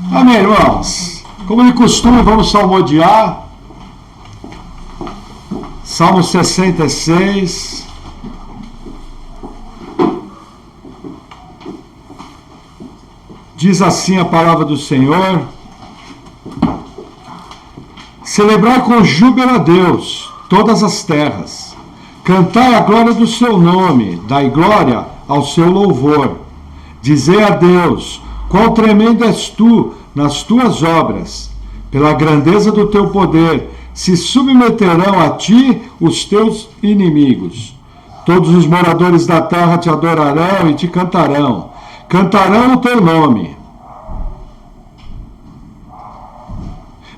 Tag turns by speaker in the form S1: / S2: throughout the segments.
S1: Amém, irmãos? Como de costume, vamos salmodiar. Salmo 66. Diz assim a palavra do Senhor: celebrai com júbilo a Deus todas as terras, cantai a glória do seu nome, dai glória ao seu louvor. Dizei a Deus: quão tremendo és tu nas tuas obras, pela grandeza do teu poder se submeterão a ti os teus inimigos. Todos os moradores da terra te adorarão e te cantarão o teu nome.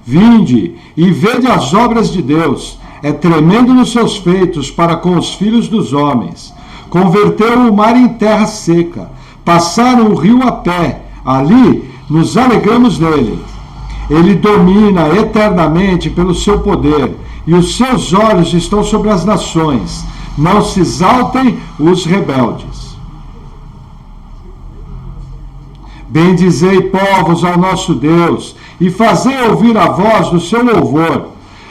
S1: Vinde e vede as obras de Deus, é tremendo nos seus feitos para com os filhos dos homens. Converteu o mar em terra seca, passaram o rio a pé, ali nos alegramos nele. Ele domina eternamente pelo seu poder, e os seus olhos estão sobre as nações. Não se exaltem os rebeldes. Bendizei, povos, ao nosso Deus, e fazei ouvir a voz do seu louvor,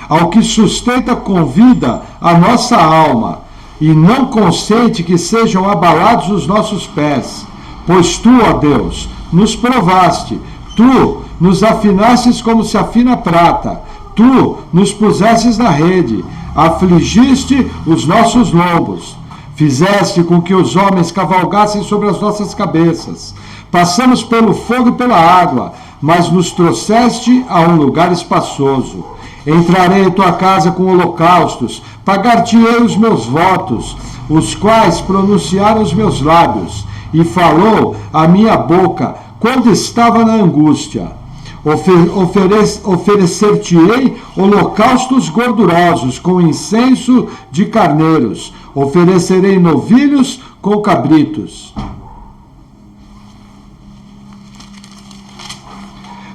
S1: ao que sustenta com vida a nossa alma, e não consente que sejam abalados os nossos pés. Pois tu, ó Deus, nos provaste, tu nos afinastes como se afina a prata, tu nos pusestes na rede, afligiste os nossos lombos, fizeste com que os homens cavalgassem sobre as nossas cabeças. Passamos pelo fogo e pela água, mas nos trouxeste a um lugar espaçoso. Entrarei em tua casa com holocaustos, pagar-te-ei os meus votos, os quais pronunciaram os meus lábios, e falou a minha boca quando estava na angústia. Oferecer-te-ei holocaustos gordurosos com incenso de carneiros, oferecerei novilhos com cabritos.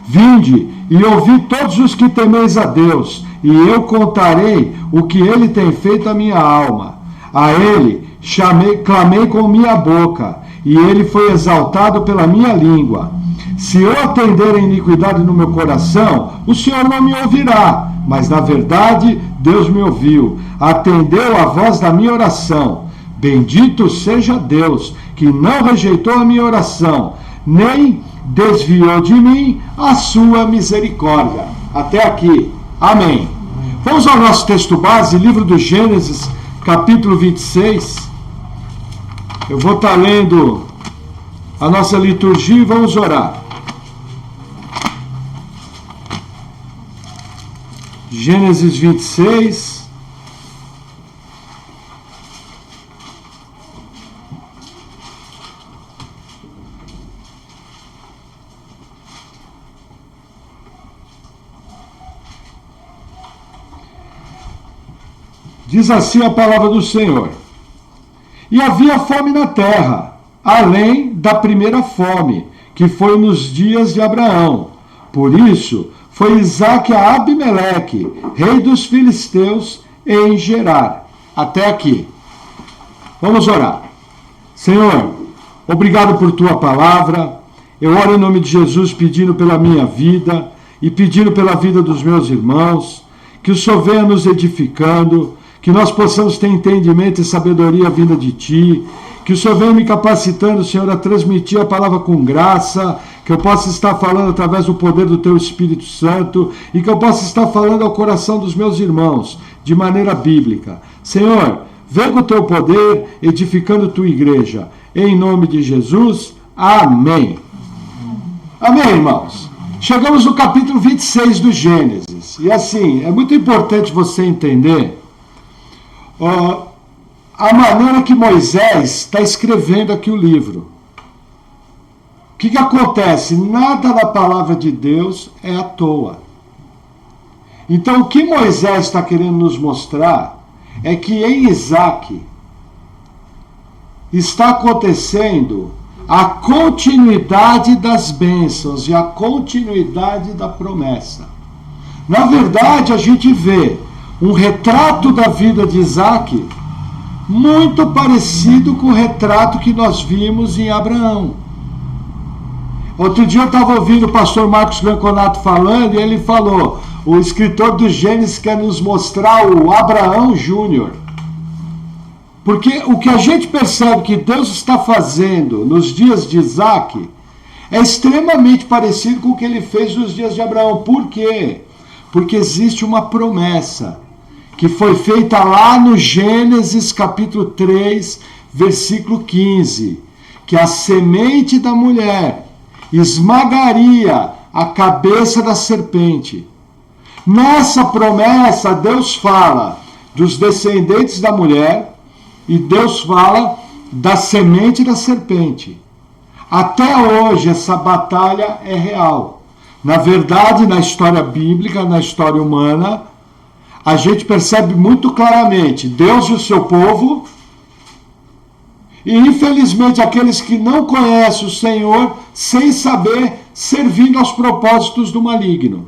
S1: Vinde e ouvi todos os que temeis a Deus, e eu contarei o que ele tem feito à minha alma. A ele clamei com minha boca, e ele foi exaltado pela minha língua. Se eu atender a iniquidade no meu coração, o Senhor não me ouvirá, mas na verdade Deus me ouviu, atendeu a voz da minha oração. Bendito seja Deus, que não rejeitou a minha oração, nem desviou de mim a sua misericórdia. Até aqui. Amém. Vamos ao nosso texto base, livro do Gênesis, capítulo 26. Eu vou estar lendo a nossa liturgia e vamos orar. Gênesis 26. Diz assim a palavra do Senhor: e havia fome na terra, além da primeira fome, que foi nos dias de Abraão. Por isso foi Isaque a Abimeleque, rei dos filisteus, em Gerar. Até aqui. Vamos orar. Senhor, obrigado por tua palavra. Eu oro em nome de Jesus pedindo pela minha vida e pedindo pela vida dos meus irmãos, que o Senhor venha nos edificando, que nós possamos ter entendimento e sabedoria vinda de Ti, que o Senhor venha me capacitando, Senhor, a transmitir a palavra com graça, que eu possa estar falando através do poder do Teu Espírito Santo e que eu possa estar falando ao coração dos meus irmãos, de maneira bíblica. Senhor, vem com o Teu poder, edificando Tua igreja. Em nome de Jesus, amém. Amém, irmãos. Chegamos no capítulo 26 do Gênesis. E assim, é muito importante você entender a maneira que Moisés está escrevendo aqui o livro. O que acontece? Nada da palavra de Deus é à toa. Então, o que Moisés está querendo nos mostrar é que em Isaque está acontecendo a continuidade das bênçãos e a continuidade da promessa. Na verdade, a gente vê um retrato da vida de Isaque muito parecido com o retrato que nós vimos em Abraão. Outro dia eu estava ouvindo o pastor Marcos Branconato falando, e ele falou, o escritor do Gênesis quer nos mostrar o Abraão Júnior. Porque o que a gente percebe que Deus está fazendo nos dias de Isaac é extremamente parecido com o que ele fez nos dias de Abraão. Por quê? Porque existe uma promessa que foi feita lá no Gênesis capítulo 3, versículo 15, que a semente da mulher esmagaria a cabeça da serpente. Nessa promessa, Deus fala dos descendentes da mulher e Deus fala da semente da serpente. Até hoje, essa batalha é real. Na verdade, na história bíblica, na história humana, a gente percebe muito claramente Deus e o seu povo, e infelizmente aqueles que não conhecem o Senhor, sem saber, servindo aos propósitos do maligno.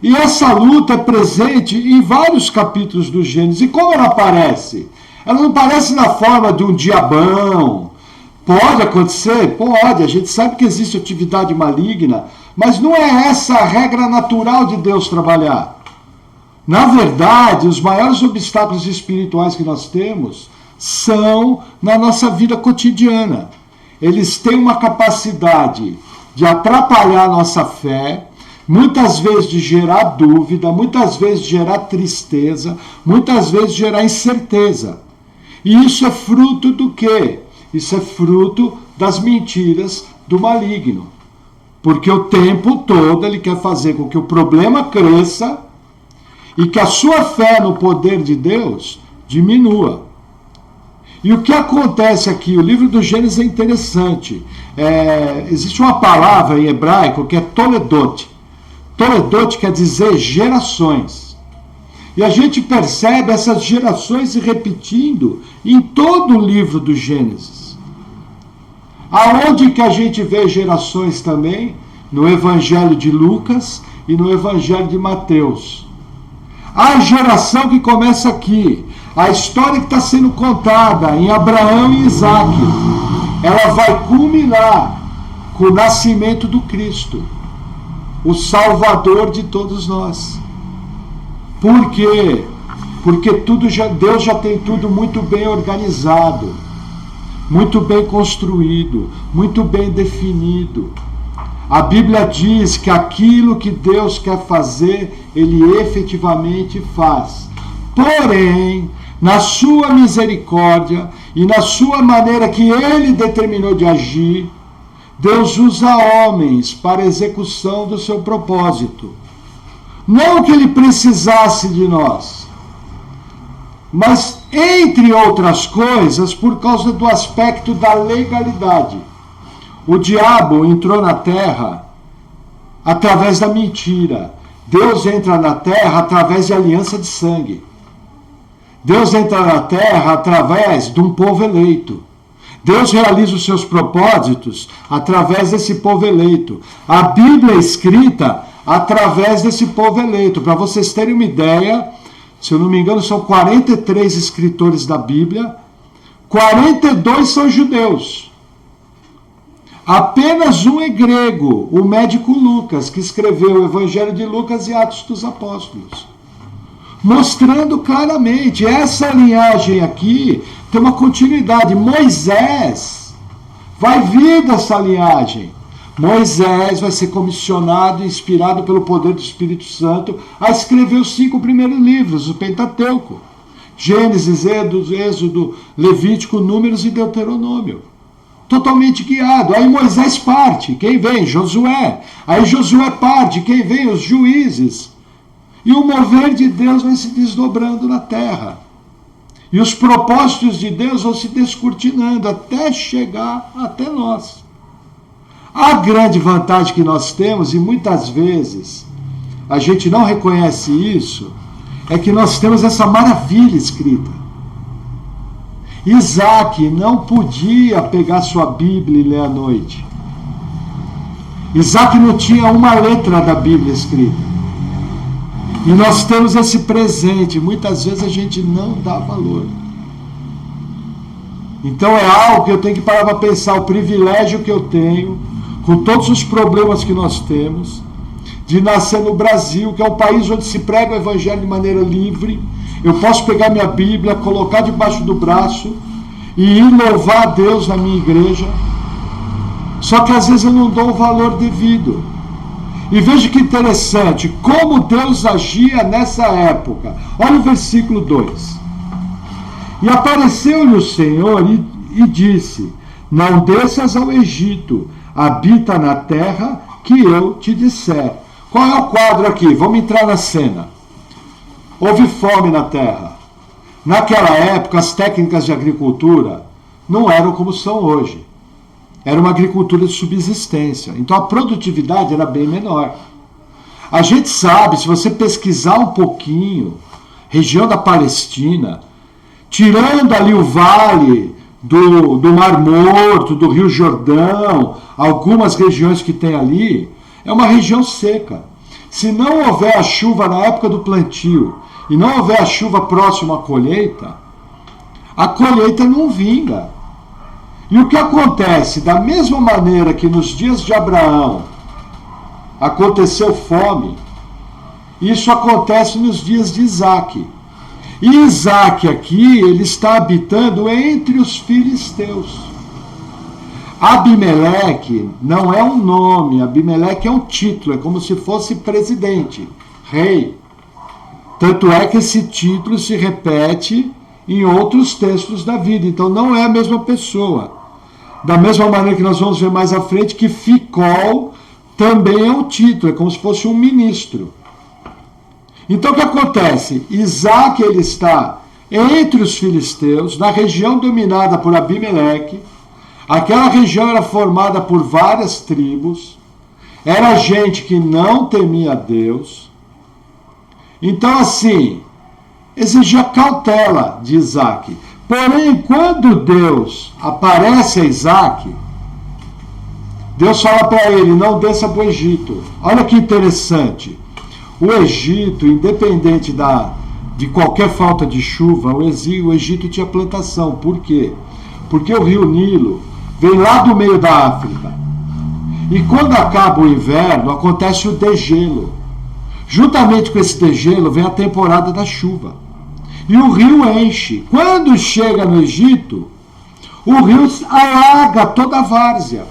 S1: E essa luta é presente em vários capítulos do Gênesis. E como ela aparece? Ela não aparece na forma de um diabão. Pode acontecer? Pode. A gente sabe que existe atividade maligna, mas não é essa a regra natural de Deus trabalhar. Na verdade, os maiores obstáculos espirituais que nós temos são na nossa vida cotidiana. Eles têm uma capacidade de atrapalhar a nossa fé, muitas vezes de gerar dúvida, muitas vezes de gerar tristeza, muitas vezes de gerar incerteza. E isso é fruto do quê? Isso é fruto das mentiras do maligno. Porque o tempo todo ele quer fazer com que o problema cresça e que a sua fé no poder de Deus diminua. E o que acontece aqui? O livro do Gênesis é interessante. Existe uma palavra em hebraico que é toledot. Toledot quer dizer gerações. E a gente percebe essas gerações se repetindo em todo o livro do Gênesis. Aonde que a gente vê gerações também? No Evangelho de Lucas e no Evangelho de Mateus. A geração que começa aqui, a história que está sendo contada em Abraão e Isaac, ela vai culminar com o nascimento do Cristo, o Salvador de todos nós. Por quê? Porque Deus já tem tudo muito bem organizado, muito bem construído, muito bem definido. A Bíblia diz que aquilo que Deus quer fazer, Ele efetivamente faz. Porém, na sua misericórdia e na sua maneira que Ele determinou de agir, Deus usa homens para a execução do seu propósito. Não que Ele precisasse de nós, mas, entre outras coisas, por causa do aspecto da legalidade. O diabo entrou na terra através da mentira. Deus entra na terra através de aliança de sangue. Deus entra na terra através de um povo eleito. Deus realiza os seus propósitos através desse povo eleito. A Bíblia é escrita através desse povo eleito. Para vocês terem uma ideia, se eu não me engano, são 43 escritores da Bíblia, 42 são judeus. Apenas um é grego, o médico Lucas, que escreveu o Evangelho de Lucas e Atos dos Apóstolos. Mostrando claramente, essa linhagem aqui tem uma continuidade. Moisés vai vir dessa linhagem. Moisés vai ser comissionado, inspirado pelo poder do Espírito Santo, a escrever os 5 primeiros livros, o Pentateuco. Gênesis, Êxodo, Levítico, Números e Deuteronômio. Totalmente guiado. Aí Moisés parte, quem vem? Josué. Aí Josué parte, quem vem? Os juízes. E o mover de Deus vai se desdobrando na terra. E os propósitos de Deus vão se descortinando até chegar até nós. A grande vantagem que nós temos, e muitas vezes a gente não reconhece isso, é que nós temos essa maravilha escrita. Isaac não podia pegar sua Bíblia e ler à noite. Isaac não tinha uma letra da Bíblia escrita. E nós temos esse presente, muitas vezes a gente não dá valor. Então é algo que eu tenho que parar para pensar, o privilégio que eu tenho, com todos os problemas que nós temos, de nascer no Brasil, que é um país onde se prega o evangelho de maneira livre. Eu posso pegar minha Bíblia, colocar debaixo do braço e ir louvar a Deus na minha igreja. Só que às vezes eu não dou o valor devido. E veja que interessante, como Deus agia nessa época. Olha o versículo 2. E apareceu-lhe o Senhor e disse: não desças ao Egito, habita na terra que eu te disser. Qual é o quadro aqui? Vamos entrar na cena. Houve fome na terra. Naquela época, as técnicas de agricultura não eram como são hoje. Era uma agricultura de subsistência. Então a produtividade era bem menor. A gente sabe, se você pesquisar um pouquinho, região da Palestina, tirando ali o vale do Mar Morto, do Rio Jordão, algumas regiões que tem ali, é uma região seca. Se não houver a chuva na época do plantio e não houver a chuva próxima à colheita, a colheita não vinga. E o que acontece? Da mesma maneira que nos dias de Abraão aconteceu fome, isso acontece nos dias de Isaque. E Isaque aqui, ele está habitando entre os filisteus. Abimeleque não é um nome, Abimeleque é um título, é como se fosse presidente, rei. Tanto é que esse título se repete em outros textos da vida, então não é a mesma pessoa. Da mesma maneira que nós vamos ver mais à frente que Ficol também é um título, é como se fosse um ministro. Então o que acontece? Isaque, ele está entre os filisteus, na região dominada por Abimeleque. Aquela região era formada por várias tribos, era gente que não temia a Deus. Então, assim, exigia cautela de Isaque. Porém, quando Deus aparece a Isaque, Deus fala para ele: não desça para o Egito. Olha que interessante. O Egito, independente de qualquer falta de chuva, o Egito tinha plantação. Por quê? Porque o rio Nilo vem lá do meio da África. E quando acaba o inverno, acontece o degelo. Juntamente com esse degelo vem a temporada da chuva. E o rio enche. Quando chega no Egito, o rio alaga toda a várzea.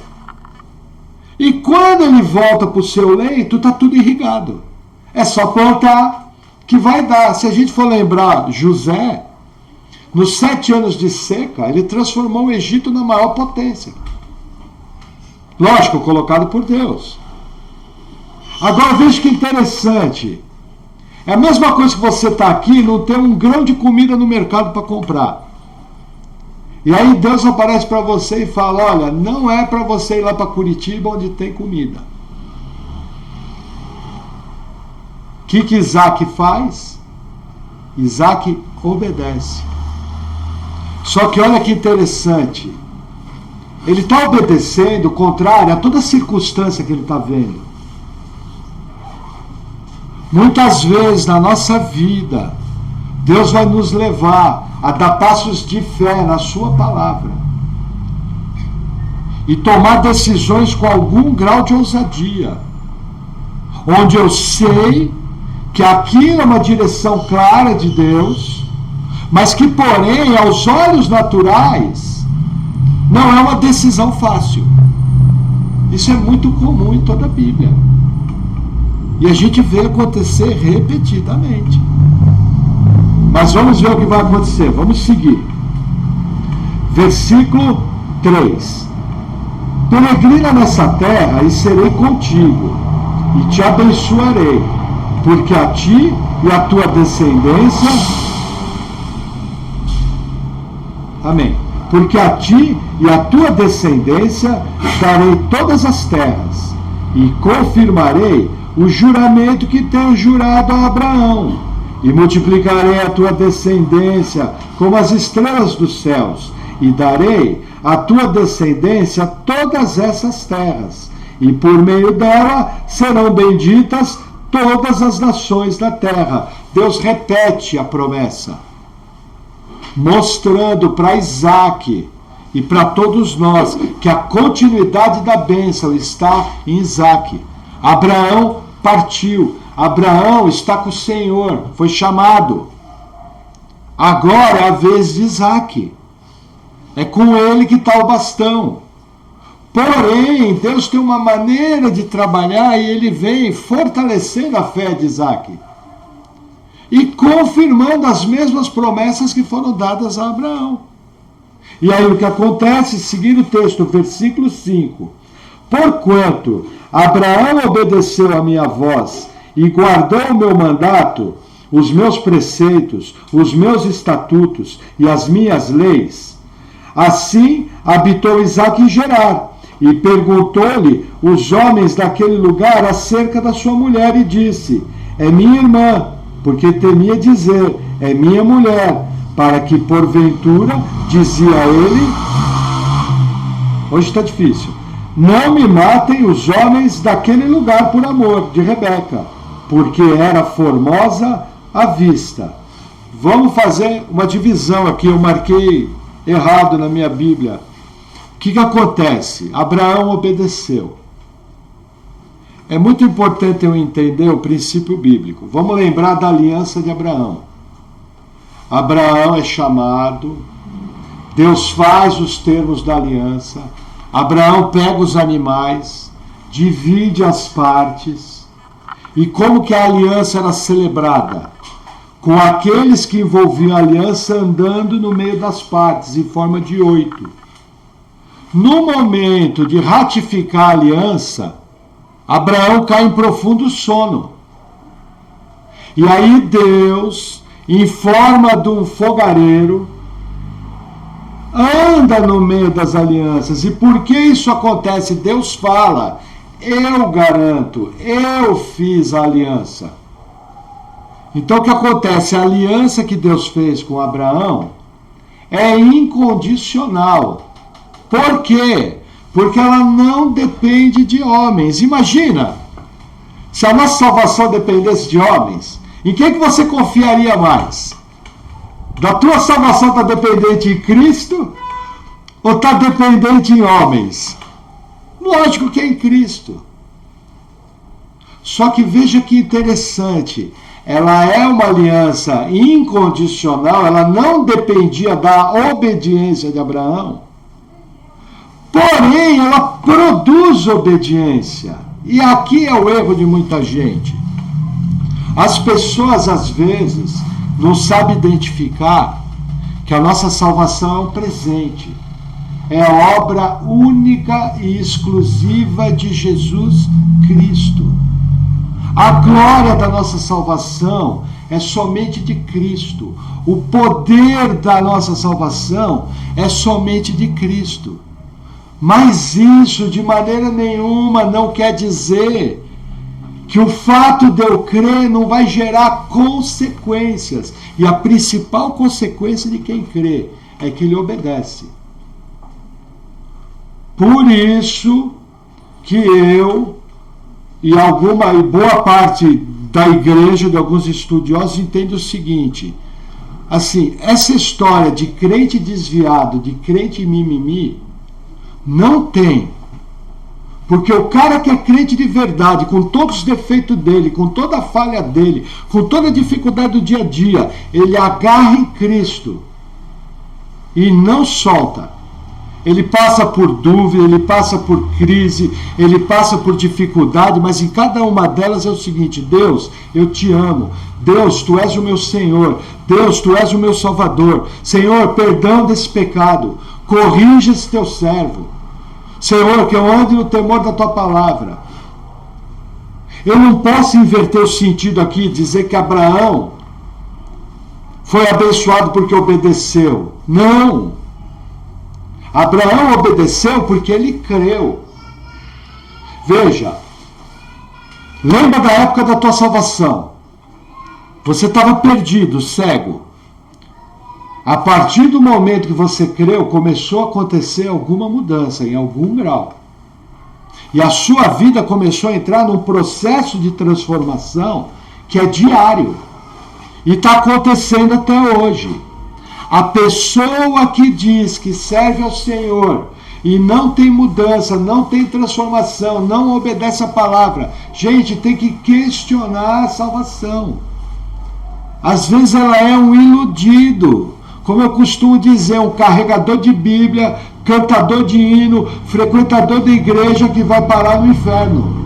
S1: E quando ele volta para o seu leito, está tudo irrigado. É só plantar que vai dar. Se a gente for lembrar José, nos 7 anos de seca, ele transformou o Egito na maior potência. Lógico, colocado por Deus. Agora veja que interessante. É a mesma coisa que você está aqui e não tem um grão de comida no mercado para comprar. E aí Deus aparece para você e fala: olha, não é para você ir lá para Curitiba onde tem comida. O que Isaque faz? Isaque obedece. Só que olha que interessante. Ele está obedecendo contrário a toda circunstância que ele está vendo. Muitas vezes na nossa vida, Deus vai nos levar a dar passos de fé na sua palavra e tomar decisões com algum grau de ousadia, onde eu sei que aquilo é uma direção clara de Deus, mas que, porém, aos olhos naturais, não é uma decisão fácil. Isso é muito comum em toda a Bíblia. E a gente vê acontecer repetidamente. Mas vamos ver o que vai acontecer. Vamos seguir. Versículo 3. Peregrina nessa terra e serei contigo, e te abençoarei, porque a ti e a tua descendência... Amém. Porque a ti e a tua descendência darei todas as terras, e confirmarei o juramento que tenho jurado a Abraão, e multiplicarei a tua descendência como as estrelas dos céus, e darei à tua descendência todas essas terras, e por meio dela serão benditas todas as nações da terra. Deus repete a promessa, mostrando para Isaque e para todos nós, que a continuidade da bênção está em Isaque. Abraão partiu, Abraão está com o Senhor, foi chamado. Agora é a vez de Isaque. É com ele que está o bastão. Porém, Deus tem uma maneira de trabalhar e ele vem fortalecendo a fé de Isaque e confirmando as mesmas promessas que foram dadas a Abraão. E aí o que acontece, seguindo o texto, versículo 5. Porquanto Abraão obedeceu a minha voz e guardou o meu mandato, os meus preceitos, os meus estatutos e as minhas leis, assim habitou Isaque em Gerar. E perguntou-lhe os homens daquele lugar acerca da sua mulher e disse: é minha irmã, porque temia dizer, é minha mulher, para que porventura, dizia ele, hoje está difícil, não me matem os homens daquele lugar por amor de Rebeca, porque era formosa à vista. Vamos fazer uma divisão aqui, eu marquei errado na minha Bíblia. O que acontece? Abraão obedeceu. É muito importante eu entender o princípio bíblico. Vamos lembrar da aliança de Abraão. Abraão é chamado, Deus faz os termos da aliança, Abraão pega os animais, divide as partes, e como que a aliança era celebrada? Com aqueles que envolviam a aliança andando no meio das partes, em forma de 8. No momento de ratificar a aliança, Abraão cai em profundo sono. E aí Deus, em forma de um fogareiro, anda no meio das alianças. E por que isso acontece? Deus fala, eu garanto, eu fiz a aliança. Então o que acontece? A aliança que Deus fez com Abraão é incondicional. Por quê? Porque ela não depende de homens. Imagina, se a nossa salvação dependesse de homens, em quem que você confiaria mais? Da tua salvação está dependente em Cristo ou está dependente em homens? Lógico que é em Cristo. Só que veja que interessante, ela é uma aliança incondicional, ela não dependia da obediência de Abraão. Porém, ela produz obediência. E aqui é o erro de muita gente. As pessoas, às vezes, não sabem identificar que a nossa salvação é um presente. É a obra única e exclusiva de Jesus Cristo. A glória da nossa salvação é somente de Cristo. O poder da nossa salvação é somente de Cristo. Mas isso, de maneira nenhuma, não quer dizer que o fato de eu crer não vai gerar consequências. E a principal consequência de quem crê é que ele obedece. Por isso que eu e boa parte da igreja, de alguns estudiosos, entendem o seguinte: assim, essa história de crente desviado, de crente mimimi, não tem. Porque o cara que é crente de verdade, com todos os defeitos dele, com toda a falha dele, com toda a dificuldade do dia a dia, ele agarra em Cristo e não solta. Ele passa por dúvida, ele passa por crise, ele passa por dificuldade, mas em cada uma delas é o seguinte: Deus, eu te amo. Deus, tu és o meu Senhor. Deus, tu és o meu Salvador. Senhor, perdão desse pecado. Corrija esse teu servo. Senhor, que eu ande no temor da tua palavra. Eu não posso inverter o sentido aqui e dizer que Abraão foi abençoado porque obedeceu. Não! Abraão obedeceu porque ele creu. Veja, lembra da época da tua salvação. Você estava perdido, cego. A partir do momento que você creu, começou a acontecer alguma mudança, em algum grau. E a sua vida começou a entrar num processo de transformação que é diário. E está acontecendo até hoje. A pessoa que diz que serve ao Senhor e não tem mudança, não tem transformação, não obedece a palavra, gente, tem que questionar a salvação. Às vezes ela é um iludido, como eu costumo dizer, um carregador de Bíblia, cantador de hino, frequentador da igreja que vai parar no inferno.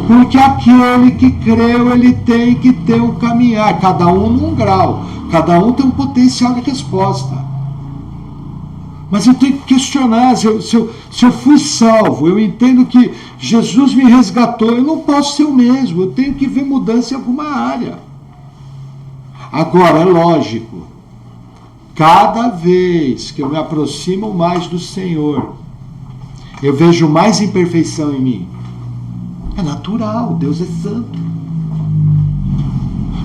S1: Porque aquele que creu, ele tem que ter um caminhar, cada um num grau, cada um tem um potencial de resposta. Mas eu tenho que questionar, se eu fui salvo, eu entendo que Jesus me resgatou, eu não posso ser o mesmo, eu tenho que ver mudança em alguma área. Agora, é lógico, cada vez que eu me aproximo mais do Senhor, eu vejo mais imperfeição em mim. É natural, Deus é santo.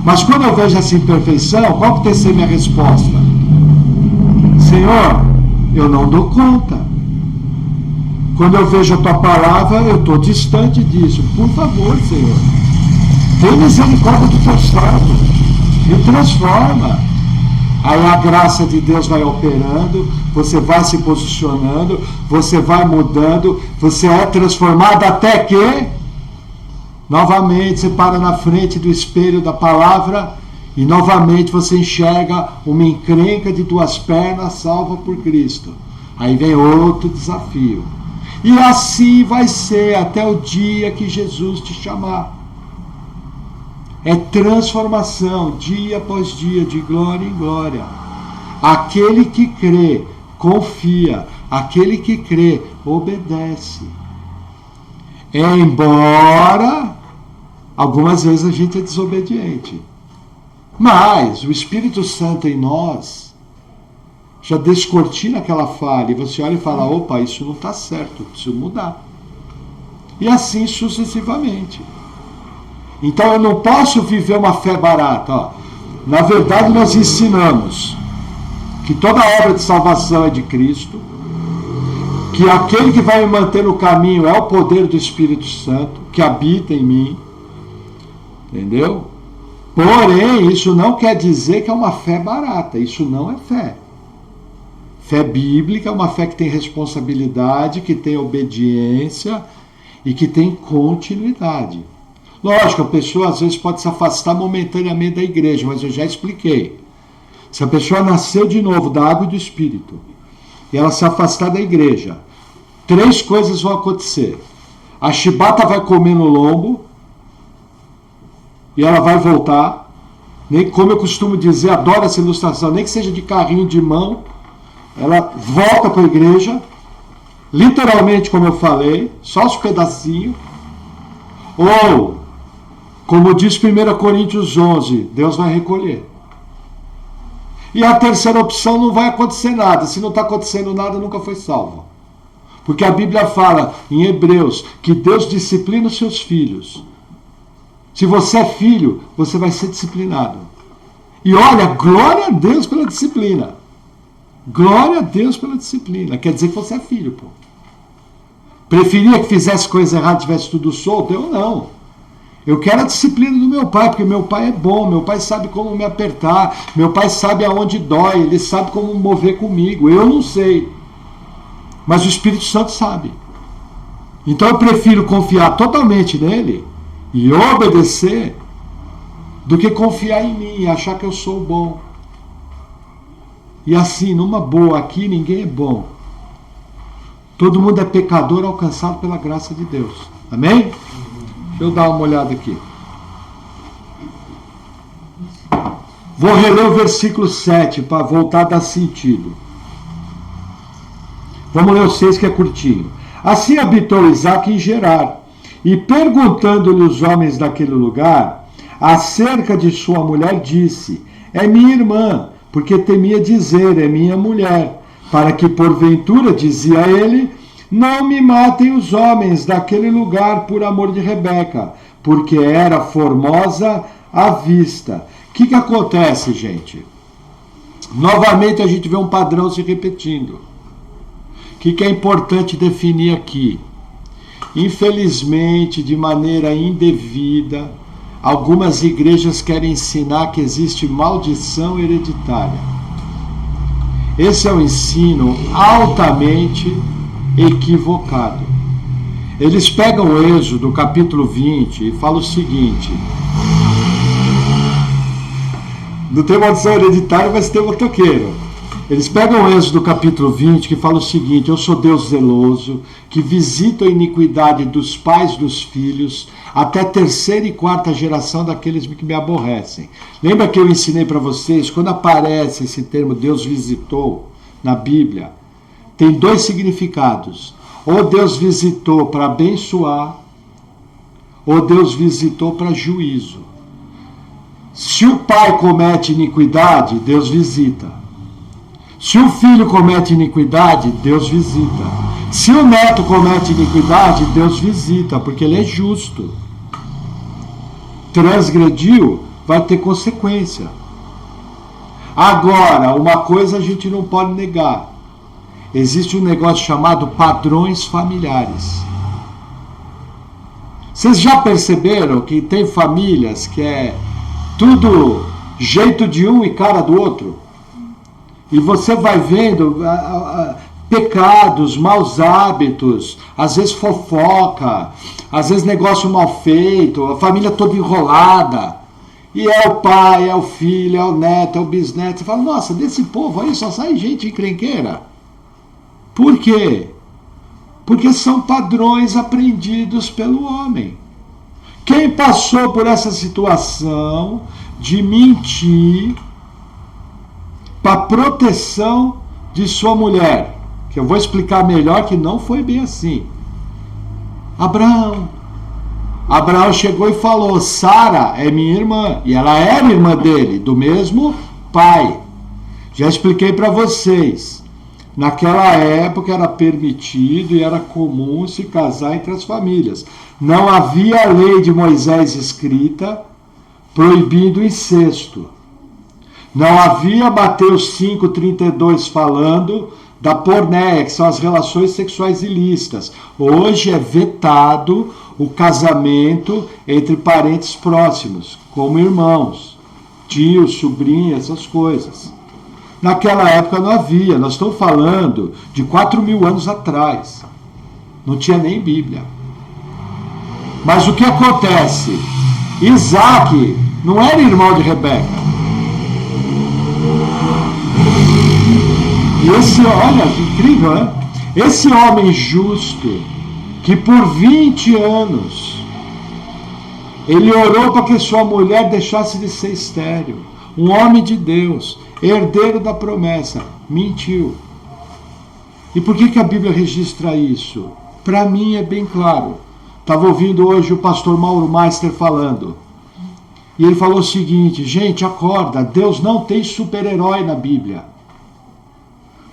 S1: Mas quando eu vejo essa imperfeição, qual que tem que ser minha resposta? Senhor, eu não dou conta. Quando eu vejo a tua palavra, eu estou distante disso. Por favor, Senhor, tem misericórdia do teu servo, me transforma. Aí a graça de Deus vai operando, você vai se posicionando, você vai mudando, você é transformado até que novamente você para na frente do espelho da palavra e novamente você enxerga uma encrenca de duas pernas salva por Cristo. Aí vem outro desafio. E assim vai ser até o dia que Jesus te chamar. É transformação, dia após dia, de glória em glória. Aquele que crê, confia. Aquele que crê, obedece. Embora algumas vezes a gente é desobediente. Mas o Espírito Santo em nós já descortina aquela falha. E você olha e fala, opa, isso não está certo, preciso mudar. E assim sucessivamente. Então eu não posso viver uma fé barata. Ó. Na verdade nós ensinamos que toda obra de salvação é de Cristo, que aquele que vai me manter no caminho é o poder do Espírito Santo, que habita em mim. Entendeu? Porém, isso não quer dizer que é uma fé barata. Isso não é fé. Fé bíblica é uma fé que tem responsabilidade, que tem obediência e que tem continuidade. Lógico, a pessoa às vezes pode se afastar momentaneamente da igreja, mas eu já expliquei. Se a pessoa nasceu de novo da água e do Espírito e ela se afastar da igreja, 3 coisas vão acontecer. A chibata vai comer no lombo e ela vai voltar. Nem, como eu costumo dizer, adoro essa ilustração, nem que seja de carrinho de mão, ela volta para a igreja, literalmente como eu falei, só os pedacinhos. Ou, como diz 1 Coríntios 11, Deus vai recolher. E a terceira opção, não vai acontecer nada. Se não está acontecendo nada, nunca foi salvo. Porque a Bíblia fala em Hebreus que Deus disciplina os seus filhos. Se você é filho, você vai ser disciplinado. E olha, glória a Deus pela disciplina. Glória a Deus pela disciplina. Quer dizer que você é filho, pô. Preferia que fizesse coisa errada, tivesse tudo solto? Eu não. Eu quero a disciplina do meu pai, porque meu pai é bom, meu pai sabe como me apertar, meu pai sabe aonde dói, ele sabe como mover comigo. Eu não sei. Mas o Espírito Santo sabe. Então eu prefiro confiar totalmente nele e obedecer do que confiar em mim e achar que eu sou bom. E assim, numa boa, aqui ninguém é bom. Todo mundo é pecador alcançado pela graça de Deus. Amém? Deixa eu dar uma olhada aqui. Vou reler o versículo 7 para voltar a dar sentido. Vamos ler o 6 que é curtinho. Assim habitou Isaque em Gerar, e perguntando-lhe os homens daquele lugar, acerca de sua mulher, disse, é minha irmã, porque temia dizer, é minha mulher, para que porventura, dizia ele, não me matem os homens daquele lugar por amor de Rebeca, porque era formosa à vista. O que acontece, gente? Novamente a gente vê um padrão se repetindo. O que é importante definir aqui? Infelizmente, de maneira indevida, algumas igrejas querem ensinar que existe maldição hereditária. Esse é um ensino altamente equivocado. Eles pegam o Êxodo, capítulo 20, e falam o seguinte: não tem maldição hereditária, mas tem motoqueiro. Eles pegam o Êxodo, capítulo 20, que fala o seguinte: eu sou Deus zeloso, que visito a iniquidade dos pais dos filhos, até terceira e quarta geração daqueles que me aborrecem. Lembra que eu ensinei para vocês, quando aparece esse termo Deus visitou na Bíblia, tem dois significados. Ou Deus visitou para abençoar, ou Deus visitou para juízo. Se o pai comete iniquidade, Deus visita. Se o filho comete iniquidade, Deus visita. Se o neto comete iniquidade, Deus visita, porque ele é justo. Transgrediu, vai ter consequência. Agora, uma coisa a gente não pode negar. Existe um negócio chamado padrões familiares. Vocês já perceberam que tem famílias que é tudo jeito de um e cara do outro? E você vai vendo pecados, maus hábitos, às vezes fofoca, às vezes negócio mal feito, a família toda enrolada. E é o pai, é o filho, é o neto, é o bisneto. Você fala, nossa, desse povo aí só sai gente encrenqueira. Por quê? Porque são padrões aprendidos pelo homem. Quem passou por essa situação de mentir para proteção de sua mulher, que eu vou explicar melhor que não foi bem assim. Abraão chegou e falou, Sara é minha irmã, e ela era irmã dele, do mesmo pai. Já expliquei para vocês. Naquela época era permitido e era comum se casar entre as famílias. Não havia a lei de Moisés escrita proibindo o incesto. Não havia Mateus 5,32 falando da porneia, que são as relações sexuais ilícitas. Hoje é vetado o casamento entre parentes próximos, como irmãos, tios, sobrinhos, essas coisas. Naquela época não havia, nós estamos falando de 4.000 anos atrás. Não tinha nem Bíblia. Mas o que acontece? Isaac não era irmão de Rebeca. E esse, olha, incrível, né? Esse homem justo, que por 20 anos, ele orou para que sua mulher deixasse de ser estéril. Um homem de Deus, herdeiro da promessa, mentiu. E por que a Bíblia registra isso? Para mim é bem claro. Estava ouvindo hoje o pastor Mauro Meister falando. E ele falou o seguinte, gente, acorda, Deus não tem super-herói na Bíblia.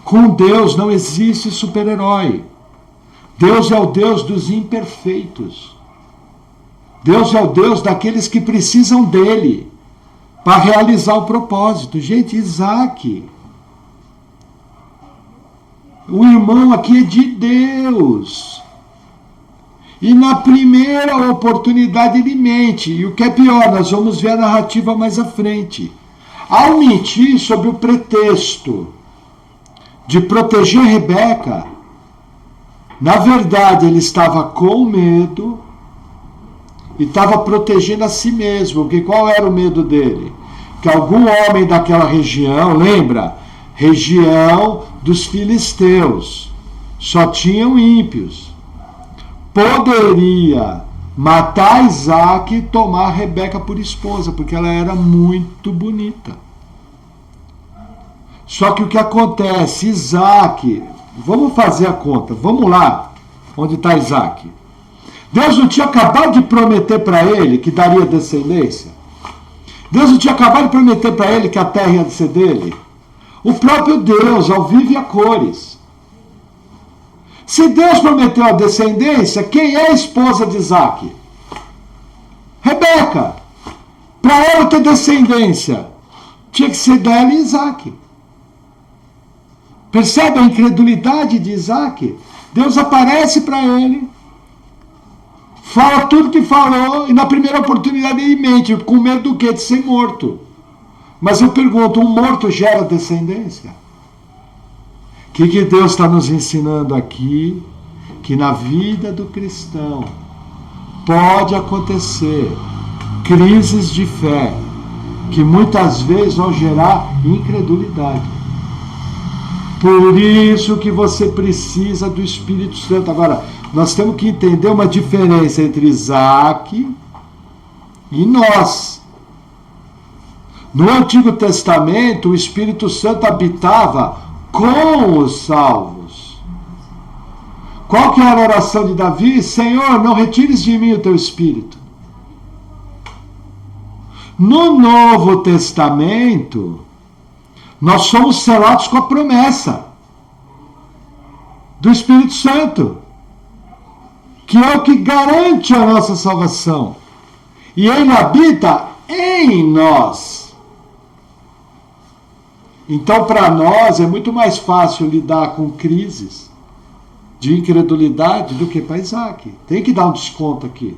S1: Com Deus não existe super-herói. Deus é o Deus dos imperfeitos. Deus é o Deus daqueles que precisam dele para realizar o propósito. Gente, Isaac, o irmão aqui é de Deus. E na primeira oportunidade ele mente. E o que é pior, nós vamos ver a narrativa mais à frente. Ao mentir sob o pretexto de proteger Rebeca, na verdade ele estava com medo e estava protegendo a si mesmo. Porque qual era o medo dele? Que algum homem daquela região, lembra? Região dos filisteus, só tinham ímpios, poderia matar Isaac e tomar Rebeca por esposa, porque ela era muito bonita. Só que o que acontece? Isaac, vamos fazer a conta, vamos lá, onde está Isaac? Deus não tinha acabado de prometer para ele que daria descendência? Deus não tinha acabado de prometer para ele que a terra ia ser dele? O próprio Deus, ao vivo e a cores. Se Deus prometeu a descendência, quem é a esposa de Isaac? Rebeca. Para ela ter descendência, tinha que ser dela e Isaac. Percebe a incredulidade de Isaac? Deus aparece para ele, Fala tudo que falou e na primeira oportunidade ele mente. Com medo do quê? De ser morto. Mas eu pergunto, um morto gera descendência? O que Deus está nos ensinando aqui? Que na vida do cristão pode acontecer crises de fé que muitas vezes vão gerar incredulidade. Por isso que você precisa do Espírito Santo. Agora, nós temos que entender uma diferença entre Isaac e nós. No Antigo Testamento, o Espírito Santo habitava com os salvos. Qual que era a oração de Davi? Senhor, não retires de mim o teu Espírito. No Novo Testamento, nós somos selados com a promessa do Espírito Santo, que é o que garante a nossa salvação. E ele habita em nós. Então, para nós, é muito mais fácil lidar com crises de incredulidade do que para Isaac. Tem que dar um desconto aqui.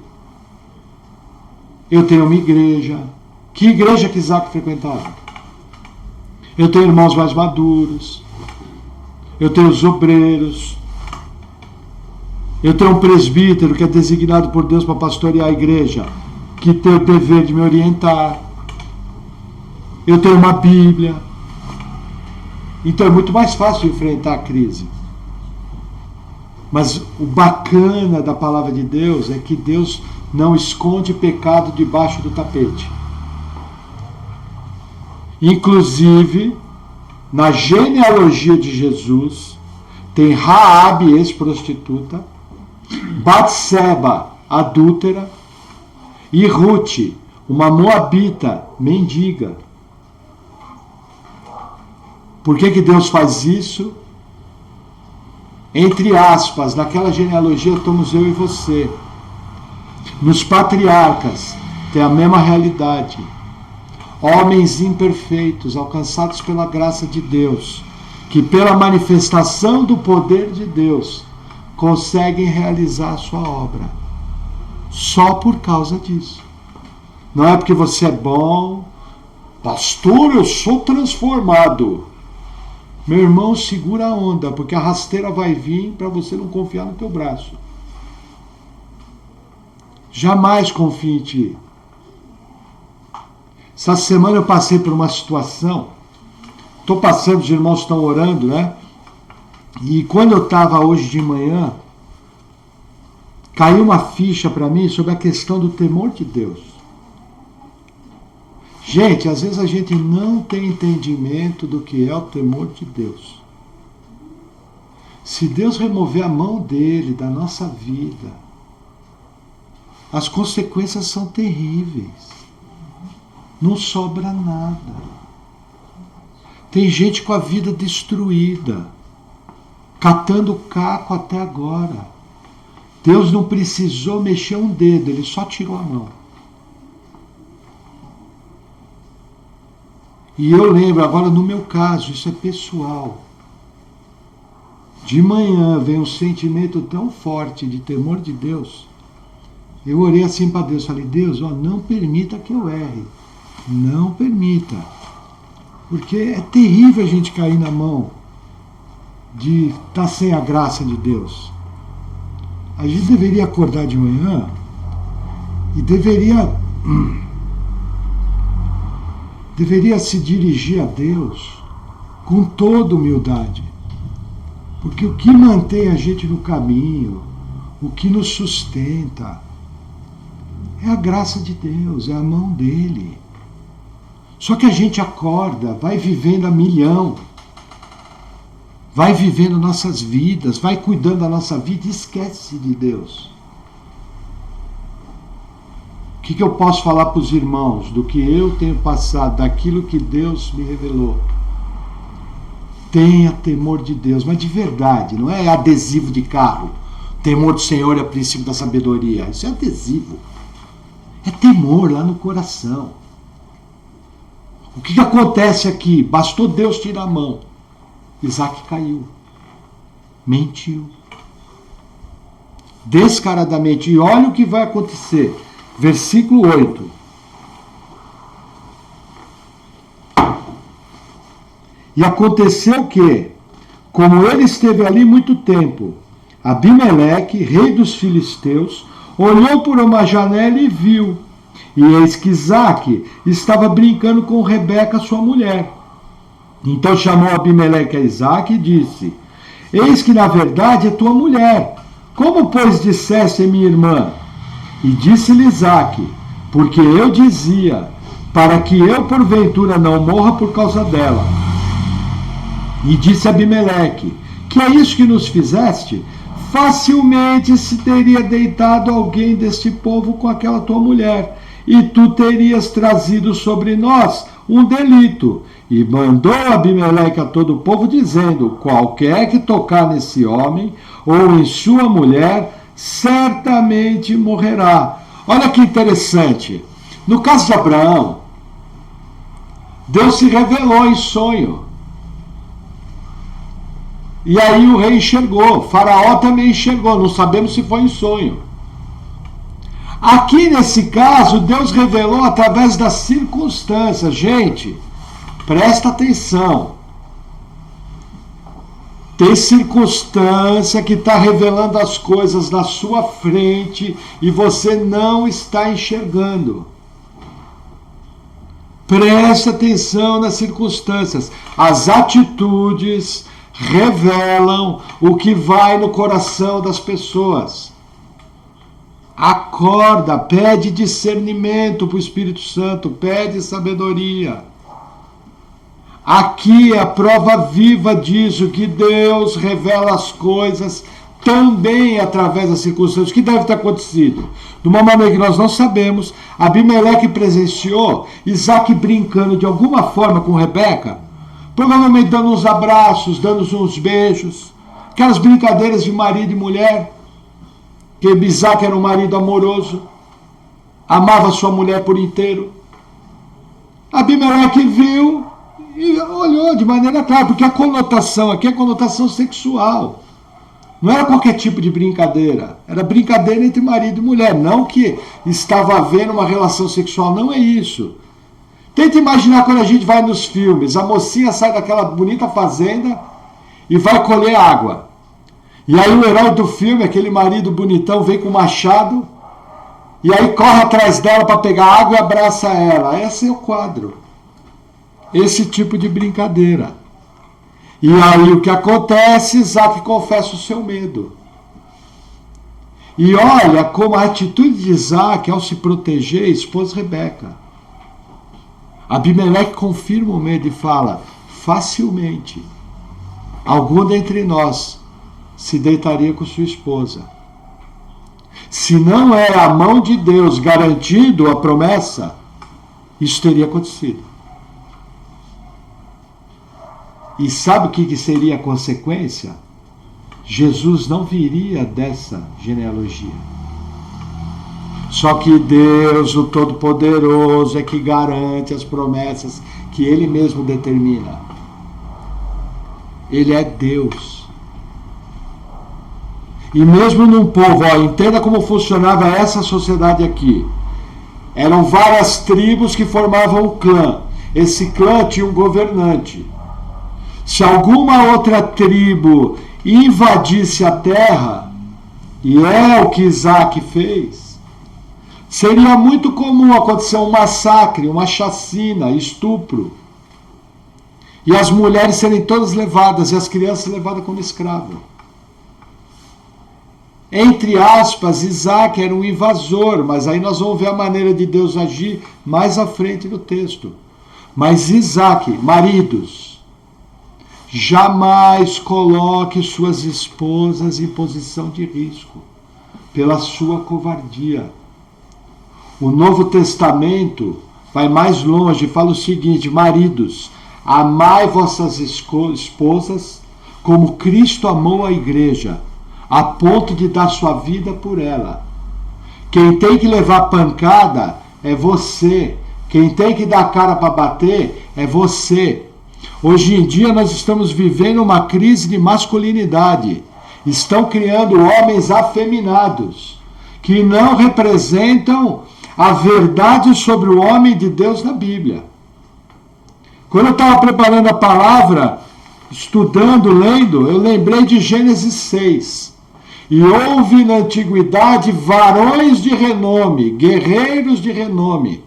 S1: Eu tenho uma igreja. Que igreja que Isaac frequentava? Eu tenho irmãos mais maduros. Eu tenho os obreiros. Eu tenho um presbítero que é designado por Deus para pastorear a igreja, que tem o dever de me orientar. Eu tenho uma Bíblia. Então é muito mais fácil enfrentar a crise. Mas o bacana da palavra de Deus é que Deus não esconde pecado debaixo do tapete. Inclusive, na genealogia de Jesus, tem Raabe, ex-prostituta, Batseba, adúltera, e Rute, uma moabita, mendiga. Por que Deus faz isso? Entre aspas, naquela genealogia estamos eu e você. Nos patriarcas tem a mesma realidade. Homens imperfeitos, alcançados pela graça de Deus, que pela manifestação do poder de Deus conseguem realizar a sua obra. Só por causa disso. Não é porque você é bom, pastor, eu sou transformado. Meu irmão, segura a onda, porque a rasteira vai vir para você não confiar no teu braço. Jamais confie em ti. Essa semana eu passei por uma situação, estou passando, os irmãos estão orando, né? E quando eu estava hoje de manhã, caiu uma ficha para mim sobre a questão do temor de Deus. Gente, às vezes a gente não tem entendimento do que é o temor de Deus. Se Deus remover a mão dele da nossa vida, as consequências são terríveis. Não sobra nada. Tem gente com a vida destruída, catando caco até agora. Deus não precisou mexer um dedo, ele só tirou a mão. E eu lembro, agora no meu caso, isso é pessoal. De manhã vem um sentimento tão forte de temor de Deus. Eu orei assim para Deus, falei, Deus, ó, não permita que eu erre. Não permita. Porque é terrível a gente cair na mão de estar sem a graça de Deus. A gente deveria acordar de manhã e deveria se dirigir a Deus com toda humildade. Porque o que mantém a gente no caminho, o que nos sustenta, é a graça de Deus, é a mão dele. Só que a gente acorda, vai vivendo a milhão, vai vivendo nossas vidas, vai cuidando da nossa vida e esquece de Deus. O que eu posso falar para os irmãos do que eu tenho passado, daquilo que Deus me revelou? Tenha temor de Deus, mas de verdade, não é adesivo de carro. Temor do Senhor é o princípio da sabedoria. Isso é adesivo. É temor lá no coração. O que acontece aqui? Bastou Deus tirar a mão. Isaac caiu. Mentiu. descaradamente. E olha o que vai acontecer. Versículo 8. E aconteceu que, como ele esteve ali muito tempo, Abimeleque, rei dos filisteus, olhou por uma janela e viu. E eis que Isaque estava brincando com Rebeca, sua mulher. Então chamou Abimeleque a Isaque e disse: eis que na verdade é tua mulher. Como, pois, disseste minha irmã? E disse-lhe Isaque: porque eu dizia, para que eu porventura não morra por causa dela. E disse Abimeleque: que é isso que nos fizeste? Facilmente se teria deitado alguém deste povo com aquela tua mulher, e tu terias trazido sobre nós um delito. E mandou Abimeleque a todo o povo, dizendo: qualquer que tocar nesse homem ou em sua mulher, certamente morrerá. Olha que interessante. No caso de Abraão, Deus se revelou em sonho. E aí o rei enxergou, Faraó também enxergou, não sabemos se foi em sonho. Aqui nesse caso, Deus revelou através das circunstâncias. Gente, presta atenção. Tem circunstância que está revelando as coisas na sua frente e você não está enxergando. Preste atenção nas circunstâncias. As atitudes revelam o que vai no coração das pessoas. Acorda, pede discernimento para o Espírito Santo, pede sabedoria. Aqui é a prova viva disso, que Deus revela as coisas também através das circunstâncias. O que deve ter acontecido? De uma maneira que nós não sabemos, Abimeleque presenciou Isaque brincando de alguma forma com Rebeca, provavelmente dando uns abraços, dando uns beijos, aquelas brincadeiras de marido e mulher, que Isaque era um marido amoroso, amava sua mulher por inteiro. Abimeleque viu e olhou de maneira clara, porque a conotação aqui é conotação sexual. Não era qualquer tipo de brincadeira, era brincadeira entre marido e mulher, não que estava havendo uma relação sexual, não é isso. Tenta imaginar quando a gente vai nos filmes, a mocinha sai daquela bonita fazenda e vai colher água. E aí o herói do filme, aquele marido bonitão, vem com o machado e aí corre atrás dela para pegar água e abraça ela. Esse é o quadro. Esse tipo de brincadeira. E aí o que acontece? Isaque confessa o seu medo. E olha como a atitude de Isaque ao se proteger expôs Rebeca. Abimeleque confirma o medo e fala: facilmente algum dentre nós se deitaria com sua esposa. Se não é a mão de Deus garantindo a promessa, isso teria acontecido. E sabe o que seria a consequência? Jesus não viria dessa genealogia. Só que Deus, o Todo-Poderoso, é que garante as promessas que Ele mesmo determina. Ele é Deus. E mesmo num povo, entenda como funcionava essa sociedade aqui. Eram várias tribos que formavam um clã. Esse clã tinha um governante. Se alguma outra tribo invadisse a terra, e é o que Isaque fez, seria muito comum acontecer um massacre, uma chacina, estupro. E as mulheres serem todas levadas, e as crianças levadas como escravo. Entre aspas, Isaque era um invasor, mas aí nós vamos ver a maneira de Deus agir mais à frente no texto. Mas Isaque, maridos, jamais coloque suas esposas em posição de risco pela sua covardia. O Novo Testamento vai mais longe e fala o seguinte: maridos, amai vossas esposas como Cristo amou a igreja, a ponto de dar sua vida por ela. Quem tem que levar pancada é você. Quem tem que dar cara para bater é você. Hoje em dia nós estamos vivendo uma crise de masculinidade. Estão criando homens afeminados, que não representam a verdade sobre o homem de Deus na Bíblia. Quando eu estava preparando a palavra, estudando, lendo, eu lembrei de Gênesis 6. E houve na antiguidade varões de renome, guerreiros de renome.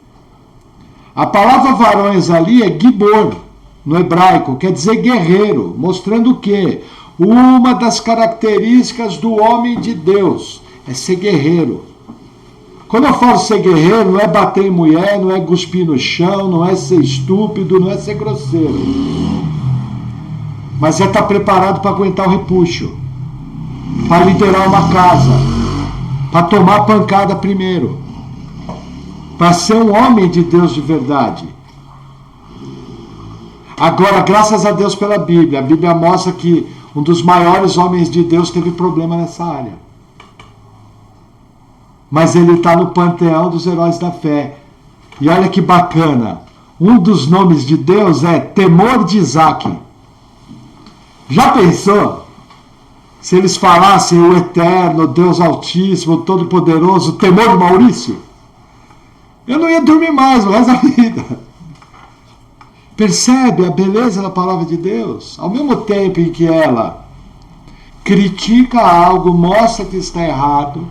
S1: A palavra varões ali é gibor, no hebraico, quer dizer guerreiro, mostrando o quê? Uma das características do homem de Deus é ser guerreiro. Quando eu falo ser guerreiro, não é bater em mulher, não é cuspir no chão, não é ser estúpido, não é ser grosseiro. Mas é estar preparado para aguentar o repuxo, para liderar uma casa, para tomar pancada primeiro, para ser um homem de Deus de verdade. Agora, graças a Deus pela Bíblia, a Bíblia mostra que um dos maiores homens de Deus teve problema nessa área. Mas ele está no panteão dos heróis da fé. E olha que bacana, um dos nomes de Deus é Temor de Isaac. Já pensou? Se eles falassem o Eterno, Deus Altíssimo, Todo-Poderoso, Temor de Maurício? Eu não ia dormir mais o resto da vida. Percebe a beleza da palavra de Deus? Ao mesmo tempo em que ela critica algo, mostra que está errado,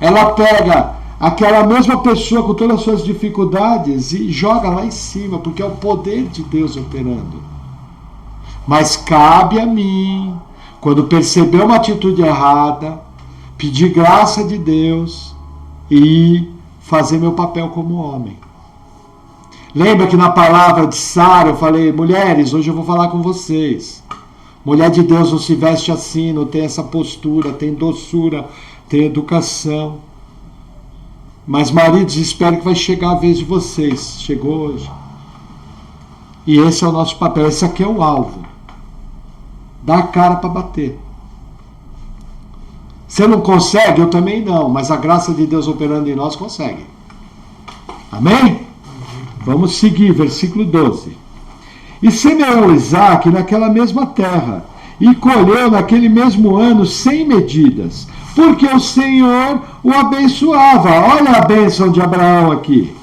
S1: ela pega aquela mesma pessoa com todas as suas dificuldades e joga lá em cima, porque é o poder de Deus operando. Mas cabe a mim, quando perceber uma atitude errada, pedir graça de Deus e fazer meu papel como homem. Lembra que na palavra de Sara eu falei, mulheres, hoje eu vou falar com vocês. Mulher de Deus não se veste assim, não tem essa postura, tem doçura, tem educação. Mas maridos, espero que vai chegar a vez de vocês. Chegou hoje. E esse é o nosso papel, esse aqui é o alvo. Dá a cara para bater. Você não consegue? Eu também não, mas a graça de Deus operando em nós consegue. Amém? Vamos seguir, versículo 12. E semeou Isaac naquela mesma terra, e colheu naquele mesmo ano 100 medidas, porque o Senhor o abençoava. Olha a bênção de Abraão aqui.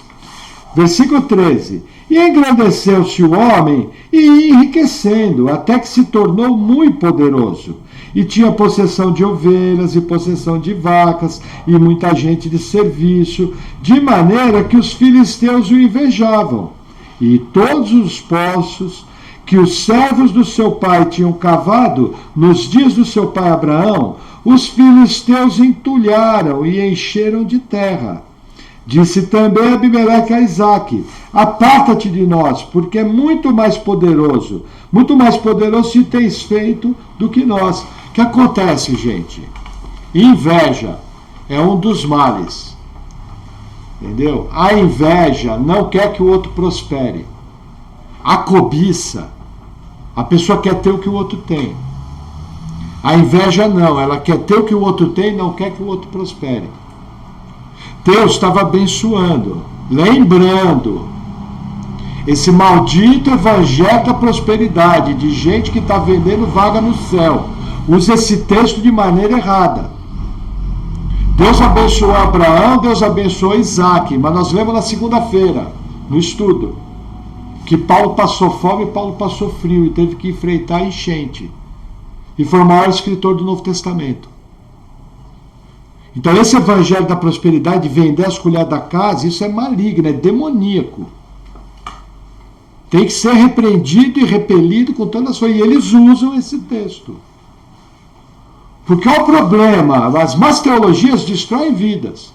S1: Versículo 13. E engrandeceu-se o homem, e ia enriquecendo, até que se tornou muito poderoso. E tinha possessão de ovelhas, e possessão de vacas, e muita gente de serviço, de maneira que os filisteus o invejavam. E todos os poços que os servos do seu pai tinham cavado nos dias do seu pai Abraão, os filisteus entulharam e encheram de terra. Disse também Abimeleque a Isaque, aparta-te de nós, porque é muito mais poderoso se tens feito do que nós. O que acontece, gente? Inveja é um dos males. Entendeu? A inveja não quer que o outro prospere. A cobiça, a pessoa quer ter o que o outro tem. A inveja não, ela quer ter o que o outro tem e não quer que o outro prospere. Deus estava abençoando, lembrando, esse maldito evangelho da prosperidade, de gente que está vendendo vaga no céu, usa esse texto de maneira errada. Deus abençoou Abraão, Deus abençoou Isaac, mas nós lemos na segunda-feira, no estudo, que Paulo passou fome e Paulo passou frio e teve que enfrentar a enchente. E foi o maior escritor do Novo Testamento. Então esse evangelho da prosperidade, vender as colheres da casa, isso é maligno, é demoníaco. Tem que ser repreendido e repelido com toda a sua... E eles usam esse texto. Porque é o problema, as más teologias destroem vidas.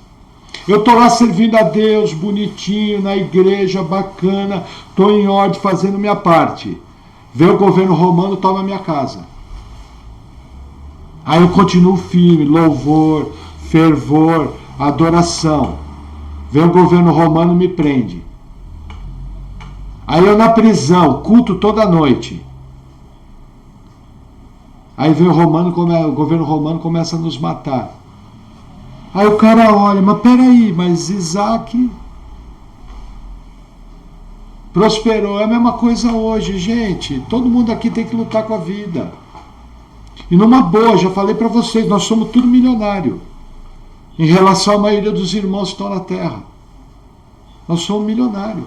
S1: Eu estou lá servindo a Deus, bonitinho, na igreja, bacana, estou em ordem, fazendo minha parte. Vem o governo romano, toma minha casa. Aí eu continuo firme, louvor, fervor, adoração. Vem o governo romano e me prende. Aí eu na prisão, culto toda noite. Aí vem o governo romano começa a nos matar. Aí o cara olha, mas peraí, mas Isaac prosperou. É a mesma coisa hoje, gente. Todo mundo aqui tem que lutar com a vida. E numa boa, já falei para vocês, nós somos tudo milionário em relação à maioria dos irmãos que estão na terra. Nós somos milionários.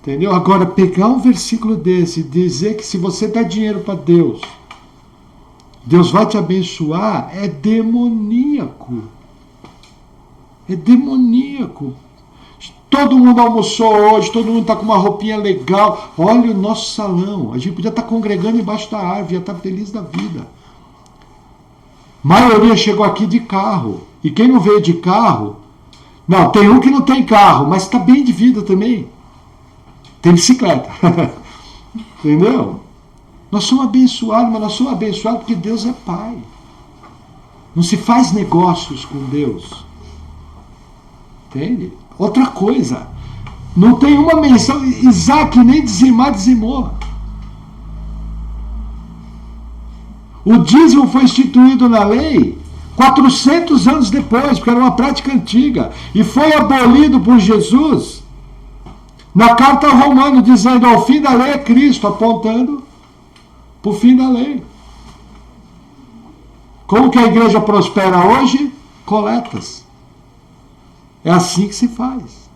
S1: Entendeu? Agora, pegar um versículo desse e dizer que se você dá dinheiro para Deus, Deus vai te abençoar, é demoníaco. É demoníaco. Todo mundo almoçou hoje, todo mundo está com uma roupinha legal. Olha o nosso salão. A gente podia estar congregando embaixo da árvore, ia estar feliz da vida. A maioria chegou aqui de carro. E quem não veio de carro... Não, tem um que não tem carro, mas está bem de vida também. Tem bicicleta. Entendeu? Nós somos abençoados, mas nós somos abençoados porque Deus é Pai. Não se faz negócios com Deus. Entende? Outra coisa, não tem uma menção, Isaac nem dizimar, dizimou. O dízimo foi instituído na lei 400 anos depois, porque era uma prática antiga, e foi abolido por Jesus na carta ao Romano, dizendo ao fim da lei é Cristo, apontando para o fim da lei. Como que a igreja prospera hoje? Coletas. É assim que se faz.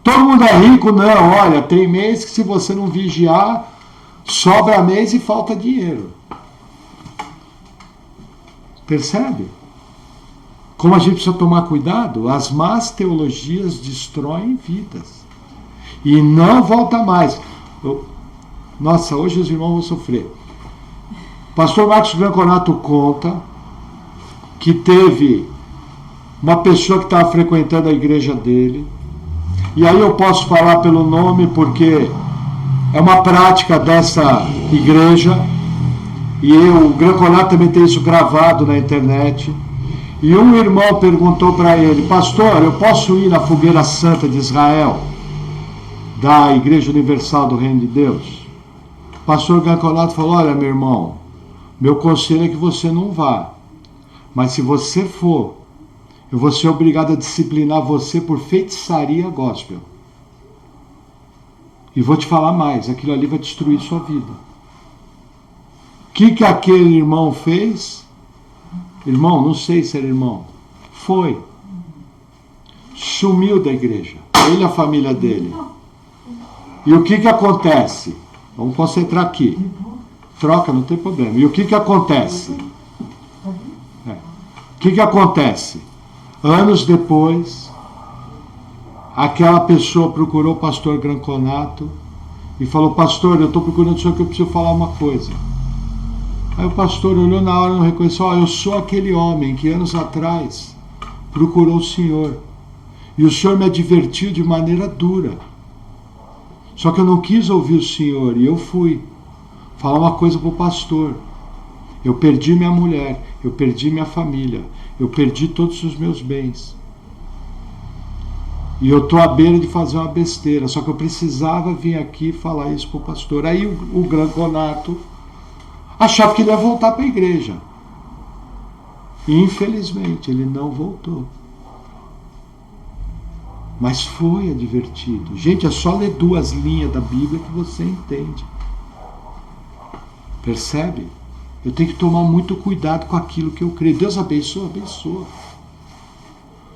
S1: Todo mundo é rico? Não, olha, tem mês que se você não vigiar, sobra mês e falta dinheiro. Percebe? Como a gente precisa tomar cuidado? As más teologias destroem vidas. E não volta mais. Nossa, hoje os irmãos vão sofrer. Pastor Marcos Branconato conta que teve uma pessoa que estava frequentando a igreja dele, e aí eu posso falar pelo nome porque é uma prática dessa igreja, e o Branconato também tem isso gravado na internet, e um irmão perguntou para ele: pastor, eu posso ir na Fogueira Santa de Israel, da Igreja Universal do Reino de Deus? O pastor Branconato falou: olha, meu irmão, meu conselho é que você não vá, mas se você for, eu vou ser obrigado a disciplinar você por feitiçaria gospel. E vou te falar mais, aquilo ali vai destruir sua vida. O que aquele irmão fez? Irmão, não sei se era irmão. Foi. Sumiu da igreja. Ele e a família dele. E o que acontece? Vamos concentrar aqui. Troca, não tem problema. E o que acontece? O que acontece? Anos depois, aquela pessoa procurou o pastor Branconato e falou: pastor, eu estou procurando o senhor que eu preciso falar uma coisa. Aí o pastor olhou na hora e não reconheceu: eu sou aquele homem que anos atrás procurou o senhor. E o senhor me advertiu de maneira dura. Só que eu não quis ouvir o senhor e eu fui falar uma coisa para o pastor. Eu perdi minha mulher, eu perdi minha família, eu perdi todos os meus bens. E eu estou à beira de fazer uma besteira, só que eu precisava vir aqui falar isso para o pastor. Aí o Branconato achava que ele ia voltar para a igreja. E infelizmente ele não voltou. Mas foi advertido. Gente, é só ler 2 linhas da Bíblia que você entende. Percebe? Eu tenho que tomar muito cuidado com aquilo que eu creio. Deus abençoa, abençoa.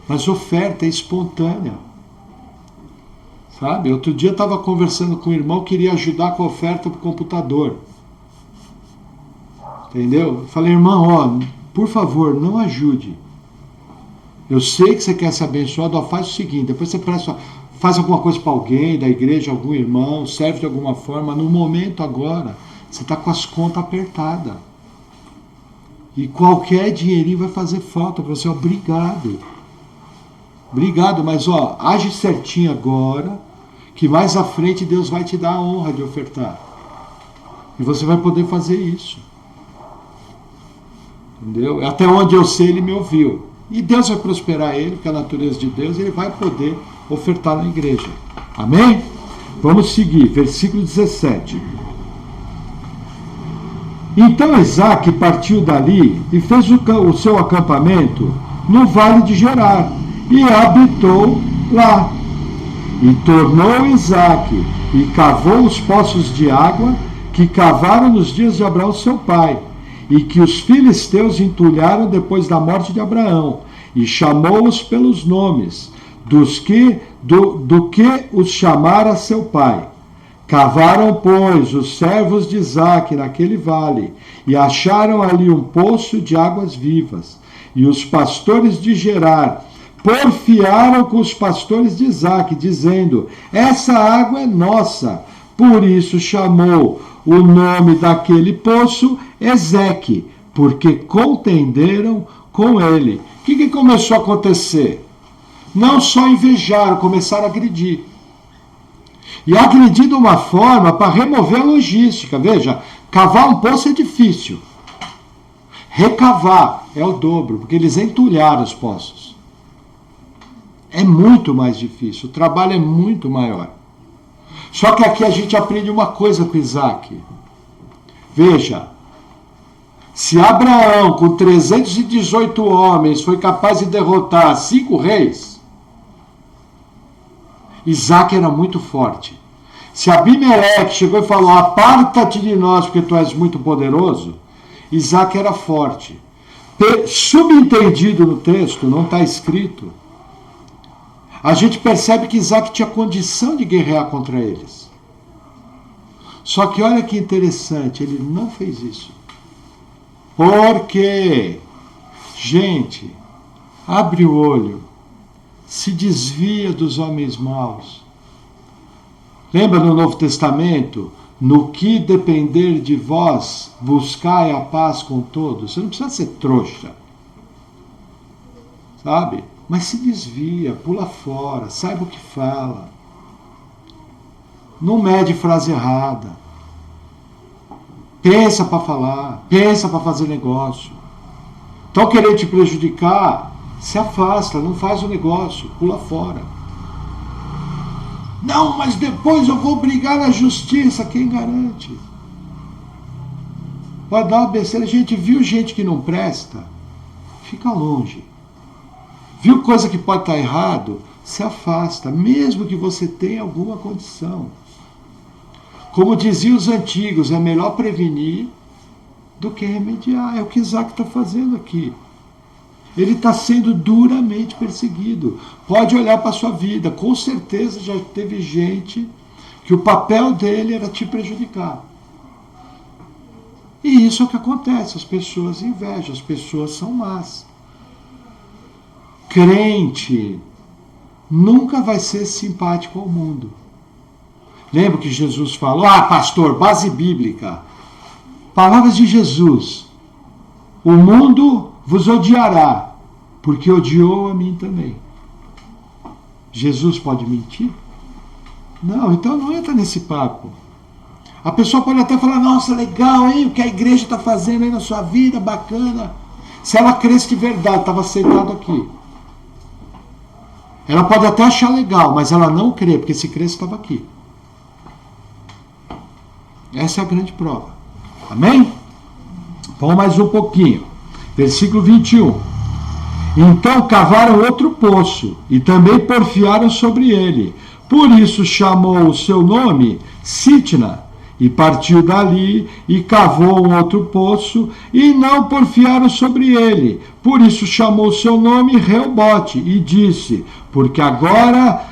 S1: Mas oferta é espontânea. Sabe? Outro dia eu estava conversando com um irmão que queria ajudar com a oferta para o computador. Entendeu? Eu falei: irmão, ó, por favor, não ajude. Eu sei que você quer ser abençoado, ó, faz o seguinte, depois você faz alguma coisa para alguém da igreja, algum irmão, serve de alguma forma. No momento agora, você está com as contas apertadas. E qualquer dinheirinho vai fazer falta para você. Obrigado. Obrigado, mas ó, age certinho agora, que mais à frente Deus vai te dar a honra de ofertar. E você vai poder fazer isso. Entendeu? Até onde eu sei, ele me ouviu. E Deus vai prosperar ele, porque é a natureza de Deus, ele vai poder ofertar na igreja. Amém? Vamos seguir, versículo 17. Então Isaac partiu dali e fez o seu acampamento no vale de Gerar e habitou lá. E tornou Isaac e cavou os poços de água que cavaram nos dias de Abraão seu pai, e que os filisteus entulharam depois da morte de Abraão, e chamou-os pelos nomes do que os chamara seu pai. Cavaram, pois, os servos de Isaque naquele vale, e acharam ali um poço de águas vivas. E os pastores de Gerar porfiaram com os pastores de Isaque, dizendo: essa água é nossa. Por isso chamou o nome daquele poço Ezeque, porque contenderam com ele. O que começou a acontecer? Não só invejaram, começaram a agredir. E agredir de uma forma para remover a logística. Veja, cavar um poço é difícil. Recavar é o dobro, porque eles entulharam os poços. É muito mais difícil, o trabalho é muito maior. Só que aqui a gente aprende uma coisa com Isaac. Veja, se Abraão, com 318 homens, foi capaz de derrotar 5 reis, Isaac era muito forte. Se Abimeleque chegou e falou: aparta-te de nós, porque tu és muito poderoso, Isaac era forte. Subentendido no texto, não está escrito, a gente percebe que Isaac tinha condição de guerrear contra eles. Só que olha que interessante, ele não fez isso. Por quê? Gente, abre o olho, se desvia dos homens maus. Lembra no Novo Testamento? No que depender de vós, buscai a paz com todos. Você não precisa ser trouxa, sabe? Mas se desvia, pula fora, saiba o que fala. Não mede frase errada. Pensa para falar, pensa para fazer negócio. Estão querendo te prejudicar, se afasta, não faz o negócio, pula fora. Não, mas depois eu vou brigar na justiça, quem garante? Pode dar uma besteira. A gente viu gente que não presta, fica longe. Viu coisa que pode estar errado, se afasta, mesmo que você tenha alguma condição. Como diziam os antigos, é melhor prevenir do que remediar. É o que Isaac está fazendo aqui. Ele está sendo duramente perseguido. Pode olhar para a sua vida, com certeza já teve gente que o papel dele era te prejudicar. E isso é o que acontece, as pessoas invejam, as pessoas são más. Crente nunca vai ser simpático ao mundo. Lembra que Jesus falou: pastor, base bíblica. Palavras de Jesus. O mundo vos odiará, porque odiou a mim também. Jesus pode mentir? Não, então não entra nesse papo. A pessoa pode até falar: nossa, legal, hein? O que a igreja está fazendo aí na sua vida, bacana. Se ela cresce de verdade, estava sentado aqui. Ela pode até achar legal, mas ela não crê, porque se cresce estava aqui. Essa é a grande prova. Amém? Vamos mais um pouquinho. Versículo 21. Então cavaram outro poço, e também porfiaram sobre ele. Por isso chamou o seu nome Sitna, e partiu dali, e cavou um outro poço, e não porfiaram sobre ele. Por isso chamou o seu nome Reobote, e disse: porque agora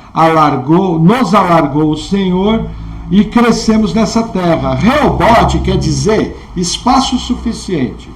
S1: nos alargou o Senhor, e crescemos nessa terra. Reobote quer dizer espaço suficiente.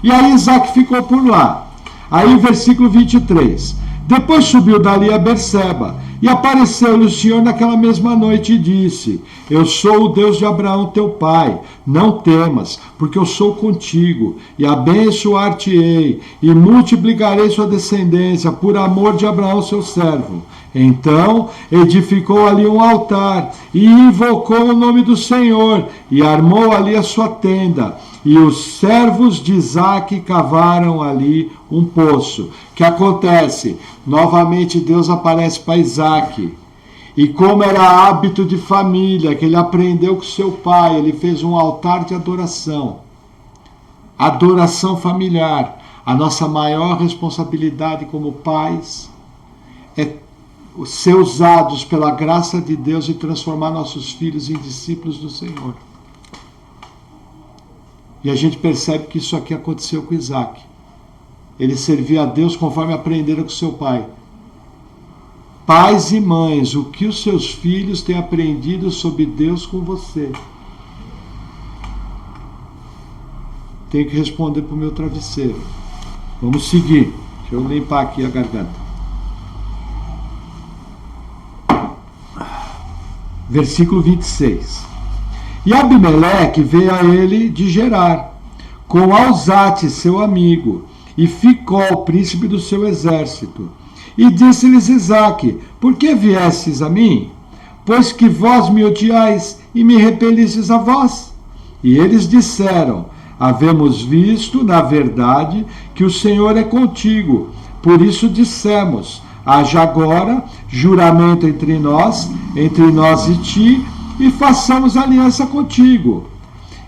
S1: E aí Isaac ficou por lá. Aí versículo 23. Depois subiu dali a Berseba, e apareceu-lhe o Senhor naquela mesma noite e disse: eu sou o Deus de Abraão teu pai, não temas, porque eu sou contigo, e abençoar-te-ei, e multiplicarei sua descendência, por amor de Abraão seu servo. Então edificou ali um altar, e invocou o nome do Senhor, e armou ali a sua tenda. E os servos de Isaque cavaram ali um poço. O que acontece? Novamente Deus aparece para Isaque. E como era hábito de família, que ele aprendeu com seu pai, ele fez um altar de adoração. Adoração familiar. A nossa maior responsabilidade como pais é ser usados pela graça de Deus e transformar nossos filhos em discípulos do Senhor. E a gente percebe que isso aqui aconteceu com Isaac. Ele servia a Deus conforme aprenderam com seu pai. Pais e mães, o que os seus filhos têm aprendido sobre Deus com você? Tenho que responder para o meu travesseiro. Vamos seguir. Deixa eu limpar aqui a garganta. Versículo 26. E Abimeleque veio a ele de Gerar, com Alzate, seu amigo, e Ficol, príncipe do seu exército. E disse-lhes Isaque: por que viestes a mim? Pois que vós me odiais e me repelistes a vós? E eles disseram: havemos visto, na verdade, que o Senhor é contigo. Por isso dissemos: haja agora juramento entre nós e ti, e façamos aliança contigo,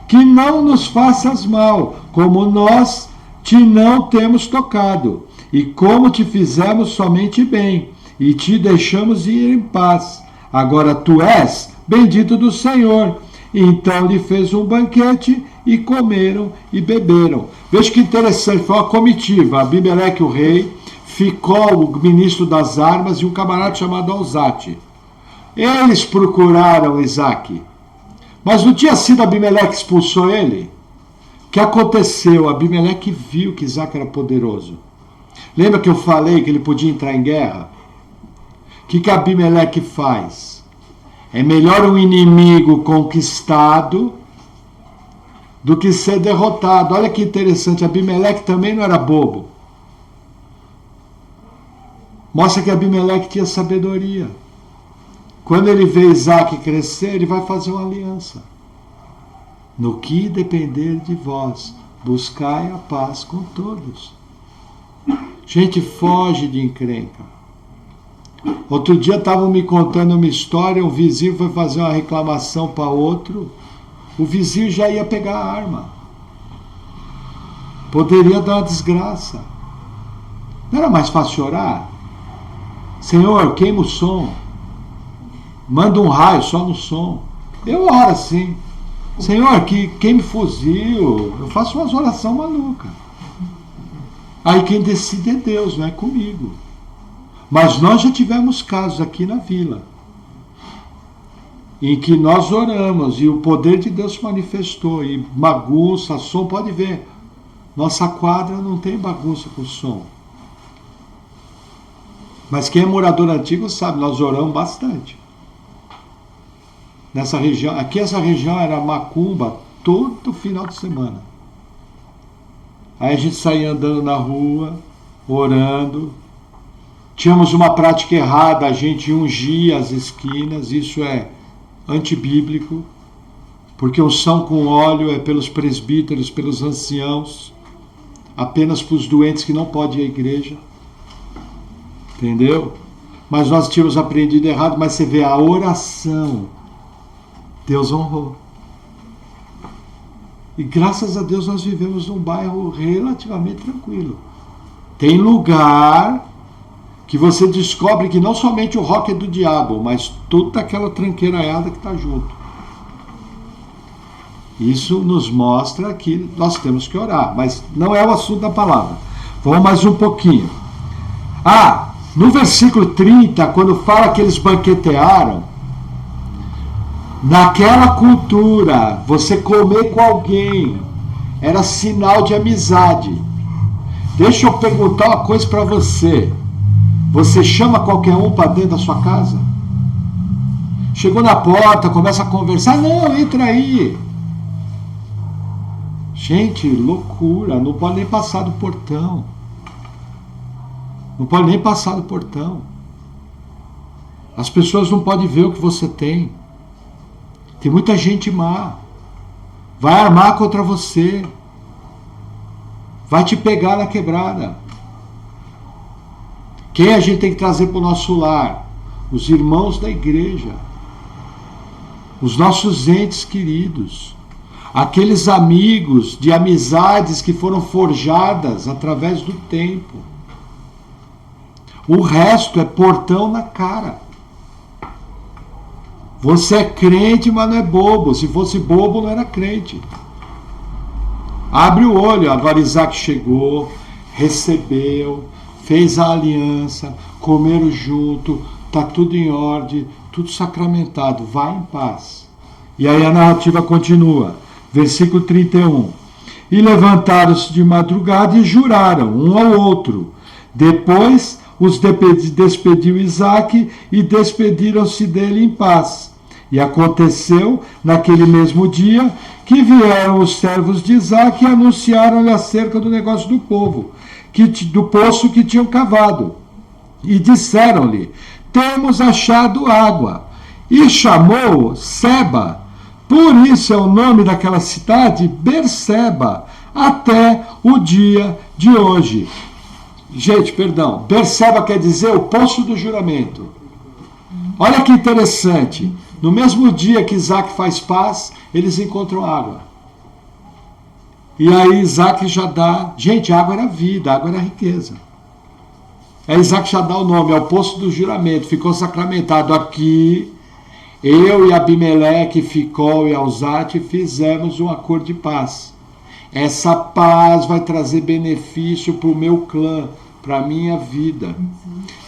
S1: que não nos faças mal, como nós te não temos tocado, e como te fizemos somente bem, e te deixamos ir em paz. Agora tu és bendito do Senhor. E então lhe fez um banquete, e comeram e beberam. Veja que interessante, foi uma comitiva. Abimeleque, o rei, Ficol, o ministro das armas, e um camarada chamado Alzate. Eles procuraram Isaque. Mas não tinha sido Abimeleque que expulsou ele? O que aconteceu? Abimeleque viu que Isaque era poderoso. Lembra que eu falei que ele podia entrar em guerra? O que Abimeleque faz? É melhor um inimigo conquistado do que ser derrotado. Olha que interessante, Abimeleque também não era bobo. Mostra que Abimeleque tinha sabedoria. Quando ele vê Isaque crescer, ele vai fazer uma aliança. No que depender de vós, buscai a paz com todos. Gente, foge de encrenca. Outro dia estavam me contando uma história, um vizinho foi fazer uma reclamação para outro, o vizinho já ia pegar a arma. Poderia dar uma desgraça. Não era mais fácil orar? Senhor, queima o som. Manda um raio só no som. Eu oro assim. Senhor, que queime fuzil. Eu faço umas orações malucas. Aí quem decide é Deus, não é comigo. Mas nós já tivemos casos aqui na vila em que nós oramos e o poder de Deus se manifestou. E bagunça, som, pode ver. Nossa quadra não tem bagunça com som. Mas quem é morador antigo sabe, nós oramos bastante. Nessa região, aqui essa região era macumba todo final de semana. Aí a gente saía andando na rua, orando. Tínhamos uma prática errada, a gente ungia as esquinas, isso é antibíblico, porque unção com óleo é pelos presbíteros, pelos anciãos, apenas para os doentes que não podem ir à igreja. Entendeu? Mas nós tínhamos aprendido errado, mas você vê a oração, Deus honrou. E graças a Deus nós vivemos num bairro relativamente tranquilo. Tem lugar que você descobre que não somente o rock é do diabo, mas toda aquela tranqueiraiada que está junto. Isso nos mostra que nós temos que orar, mas não é o assunto da palavra. Vamos mais um pouquinho. No versículo 30, quando fala que eles banquetearam, naquela cultura, você comer com alguém era sinal de amizade. Deixa eu perguntar uma coisa para você. Você chama qualquer um para dentro da sua casa? Chegou na porta, começa a conversar. Não, entra aí. Gente, loucura. Não pode nem passar do portão. Não pode nem passar do portão. As pessoas não podem ver o que você tem. Tem muita gente má. Vai armar contra você. Vai te pegar na quebrada. Quem a gente tem que trazer para o nosso lar? Os irmãos da igreja. Os nossos entes queridos. Aqueles amigos de amizades que foram forjadas através do tempo. O resto é portão na cara. Você é crente, mas não é bobo. Se fosse bobo, não era crente. Abre o olho. Agora Isaac chegou, recebeu, fez a aliança, comeram junto, está tudo em ordem, tudo sacramentado, vai em paz. E aí a narrativa continua, versículo 31. E levantaram-se de madrugada e juraram um ao outro. Depois os despediu Isaque e despediram-se dele em paz. E aconteceu, naquele mesmo dia, que vieram os servos de Isaque e anunciaram-lhe acerca do negócio do povo, do poço que tinham cavado. E disseram-lhe, temos achado água. E chamou Seba. Por isso é o nome daquela cidade Berseba, até o dia de hoje. Gente, perdão, Berseba quer dizer o poço do juramento. Olha que interessante. No mesmo dia que Isaac faz paz, eles encontram água. E aí Isaac já dá... Gente, água era vida, água era riqueza. Aí Isaac já dá o nome, é o poço do juramento. Ficou sacramentado aqui. Eu e Abimeleque, Ficol e Alzate fizemos um acordo de paz. Essa paz vai trazer benefício para o meu clã, para a minha vida.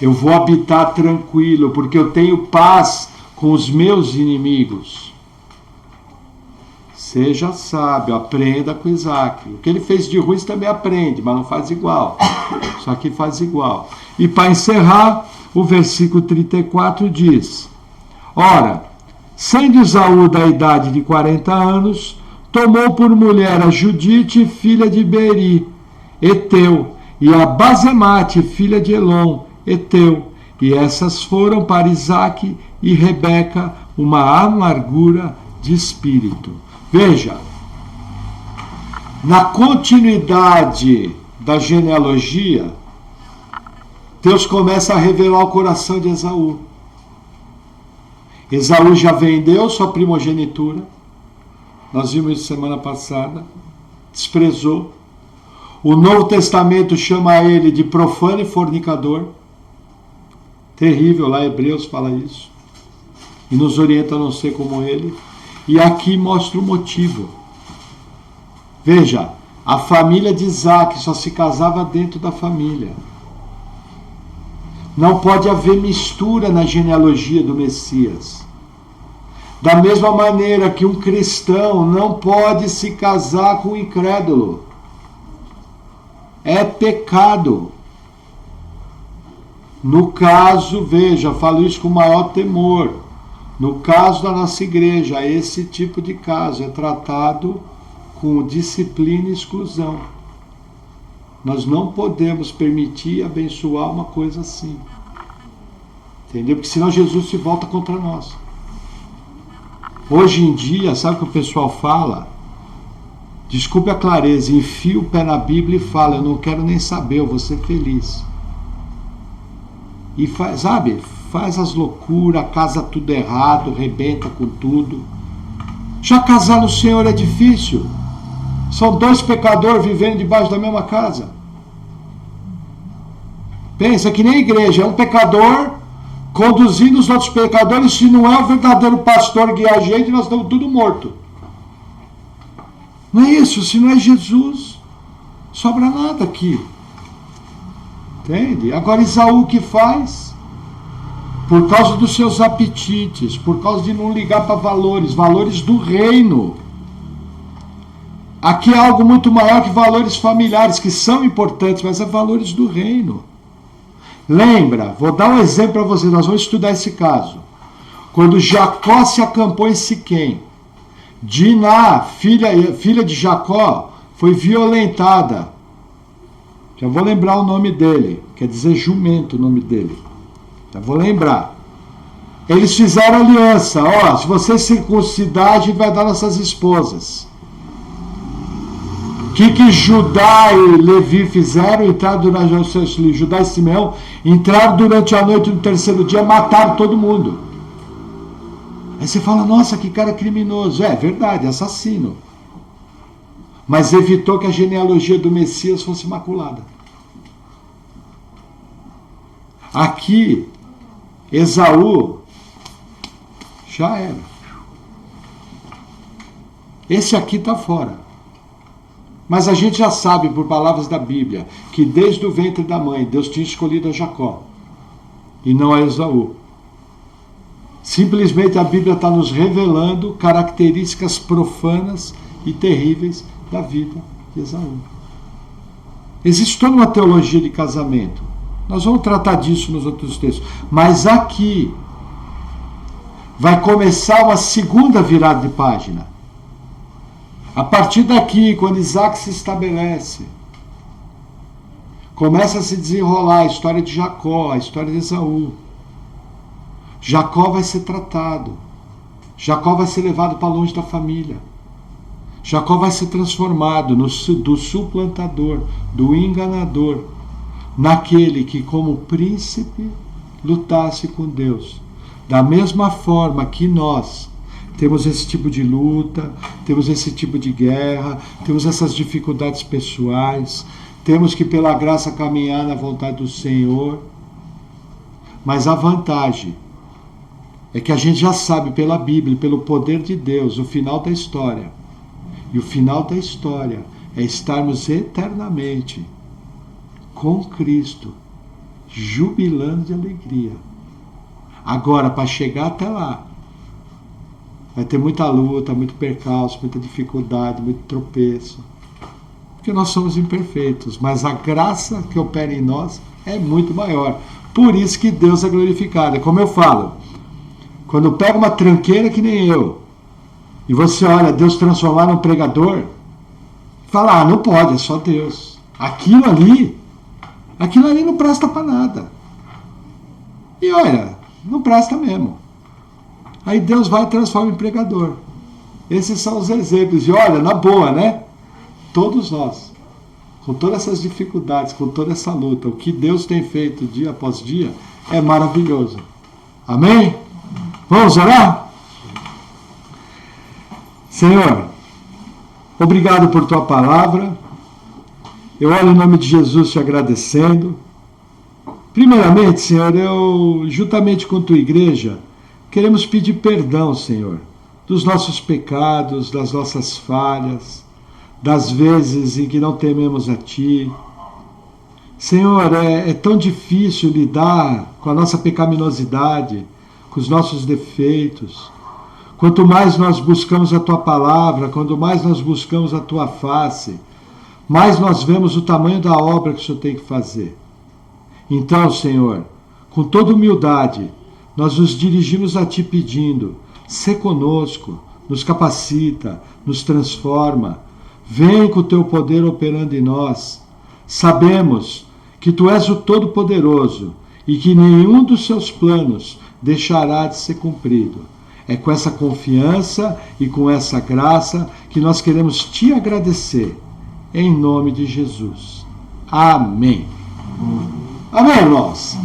S1: Eu vou habitar tranquilo, porque eu tenho paz com os meus inimigos. Seja sábio, aprenda com Isaac. O que ele fez de ruim você também aprende, mas não faz igual. Só que faz igual. E para encerrar, o versículo 34 diz: ora, sendo Esaú da idade de 40 anos, tomou por mulher a Judite, filha de Beri, Eteu, e a Basemate, filha de Elon, Eteu. E essas foram para Isaque e Rebeca uma amargura de espírito. Veja, na continuidade da genealogia, Deus começa a revelar o coração de Esaú. Esaú já vendeu sua primogenitura, nós vimos isso semana passada, desprezou. O Novo Testamento chama ele de profano e fornicador. Terrível, lá Hebreus fala isso. E nos orienta a não ser como ele. E aqui mostra o motivo. Veja, a família de Isaac só se casava dentro da família. Não pode haver mistura na genealogia do Messias. Da mesma maneira que um cristão não pode se casar com um incrédulo. É pecado. No caso, veja, falo isso com o maior temor. No caso da nossa igreja, esse tipo de caso é tratado com disciplina e exclusão. Nós não podemos permitir e abençoar uma coisa assim. Entendeu? Porque senão Jesus se volta contra nós. Hoje em dia, sabe o que o pessoal fala? Desculpe a clareza, enfia o pé na Bíblia e fala, eu não quero nem saber, eu vou ser feliz. E faz, sabe, faz as loucuras, casa tudo errado, rebenta com tudo. Já casar no Senhor é difícil. São dois pecadores vivendo debaixo da mesma casa. Pensa que nem a igreja, é um pecador conduzindo os outros pecadores. Se não é o verdadeiro pastor guiar a gente, nós estamos tudo morto. Não é isso, se não é Jesus, sobra nada aqui. Entende? Agora Esaú o que faz? Por causa dos seus apetites, por causa de não ligar para valores do reino. Aqui é algo muito maior que valores familiares, que são importantes, mas é valores do reino. Lembra, vou dar um exemplo para vocês, nós vamos estudar esse caso. Quando Jacó se acampou em Siquém, Diná, filha de Jacó, foi violentada. Já vou lembrar o nome dele, quer dizer jumento o nome dele. Já vou lembrar. Eles fizeram aliança, ó, se você circuncidar, a gente vai dar nossas esposas. O que Judá e Levi fizeram? Entraram durante Judá e Simeão entraram durante a noite do terceiro dia, mataram todo mundo. Aí você fala, nossa, que cara criminoso. É verdade, assassino. Mas evitou que a genealogia do Messias fosse maculada. Aqui, Esaú já era. Esse aqui está fora. Mas a gente já sabe, por palavras da Bíblia, que desde o ventre da mãe, Deus tinha escolhido a Jacó e não a Esaú. Simplesmente a Bíblia está nos revelando características profanas e terríveis da vida de Esaú. Existe toda uma teologia de casamento. Nós vamos tratar disso nos outros textos. Mas aqui vai começar uma segunda virada de página. A partir daqui, quando Isaac se estabelece, começa a se desenrolar a história de Jacó, a história de Esaú. Jacó vai ser tratado. Jacó vai ser levado para longe da família. Jacó vai ser transformado do suplantador, do enganador, naquele que, como príncipe, lutasse com Deus. Da mesma forma que nós temos esse tipo de luta, temos esse tipo de guerra, temos essas dificuldades pessoais, temos que, pela graça, caminhar na vontade do Senhor. Mas a vantagem é que a gente já sabe pela Bíblia, pelo poder de Deus, o final da história. E o final da história é estarmos eternamente com Cristo, jubilando de alegria. Agora, para chegar até lá, vai ter muita luta, muito percalço, muita dificuldade, muito tropeço. Porque nós somos imperfeitos, mas a graça que opera em nós é muito maior. Por isso que Deus é glorificado. É como eu falo, quando pega uma tranqueira que nem eu, e você olha Deus transformar num pregador, fala, não pode, é só Deus. Aquilo ali não presta para nada. E olha, não presta mesmo. Aí Deus vai e transforma em pregador. Esses são os exemplos. E olha, na boa, né? Todos nós, com todas essas dificuldades, com toda essa luta, o que Deus tem feito dia após dia é maravilhoso. Amém? Vamos orar? Senhor, obrigado por tua palavra. Eu oro em nome de Jesus te agradecendo. Primeiramente, Senhor, eu, juntamente com tua igreja, queremos pedir perdão, Senhor, dos nossos pecados, das nossas falhas, das vezes em que não tememos a Ti. Senhor, é tão difícil lidar com a nossa pecaminosidade, com os nossos defeitos. Quanto mais nós buscamos a Tua palavra, quanto mais nós buscamos a Tua face, mais nós vemos o tamanho da obra que o Senhor tem que fazer. Então, Senhor, com toda humildade, nós nos dirigimos a Ti pedindo, sê conosco, nos capacita, nos transforma, vem com o Teu poder operando em nós. Sabemos que Tu és o Todo-Poderoso e que nenhum dos Seus planos deixará de ser cumprido. É com essa confiança e com essa graça que nós queremos Te agradecer, em nome de Jesus. Amém. Amém, irmãos?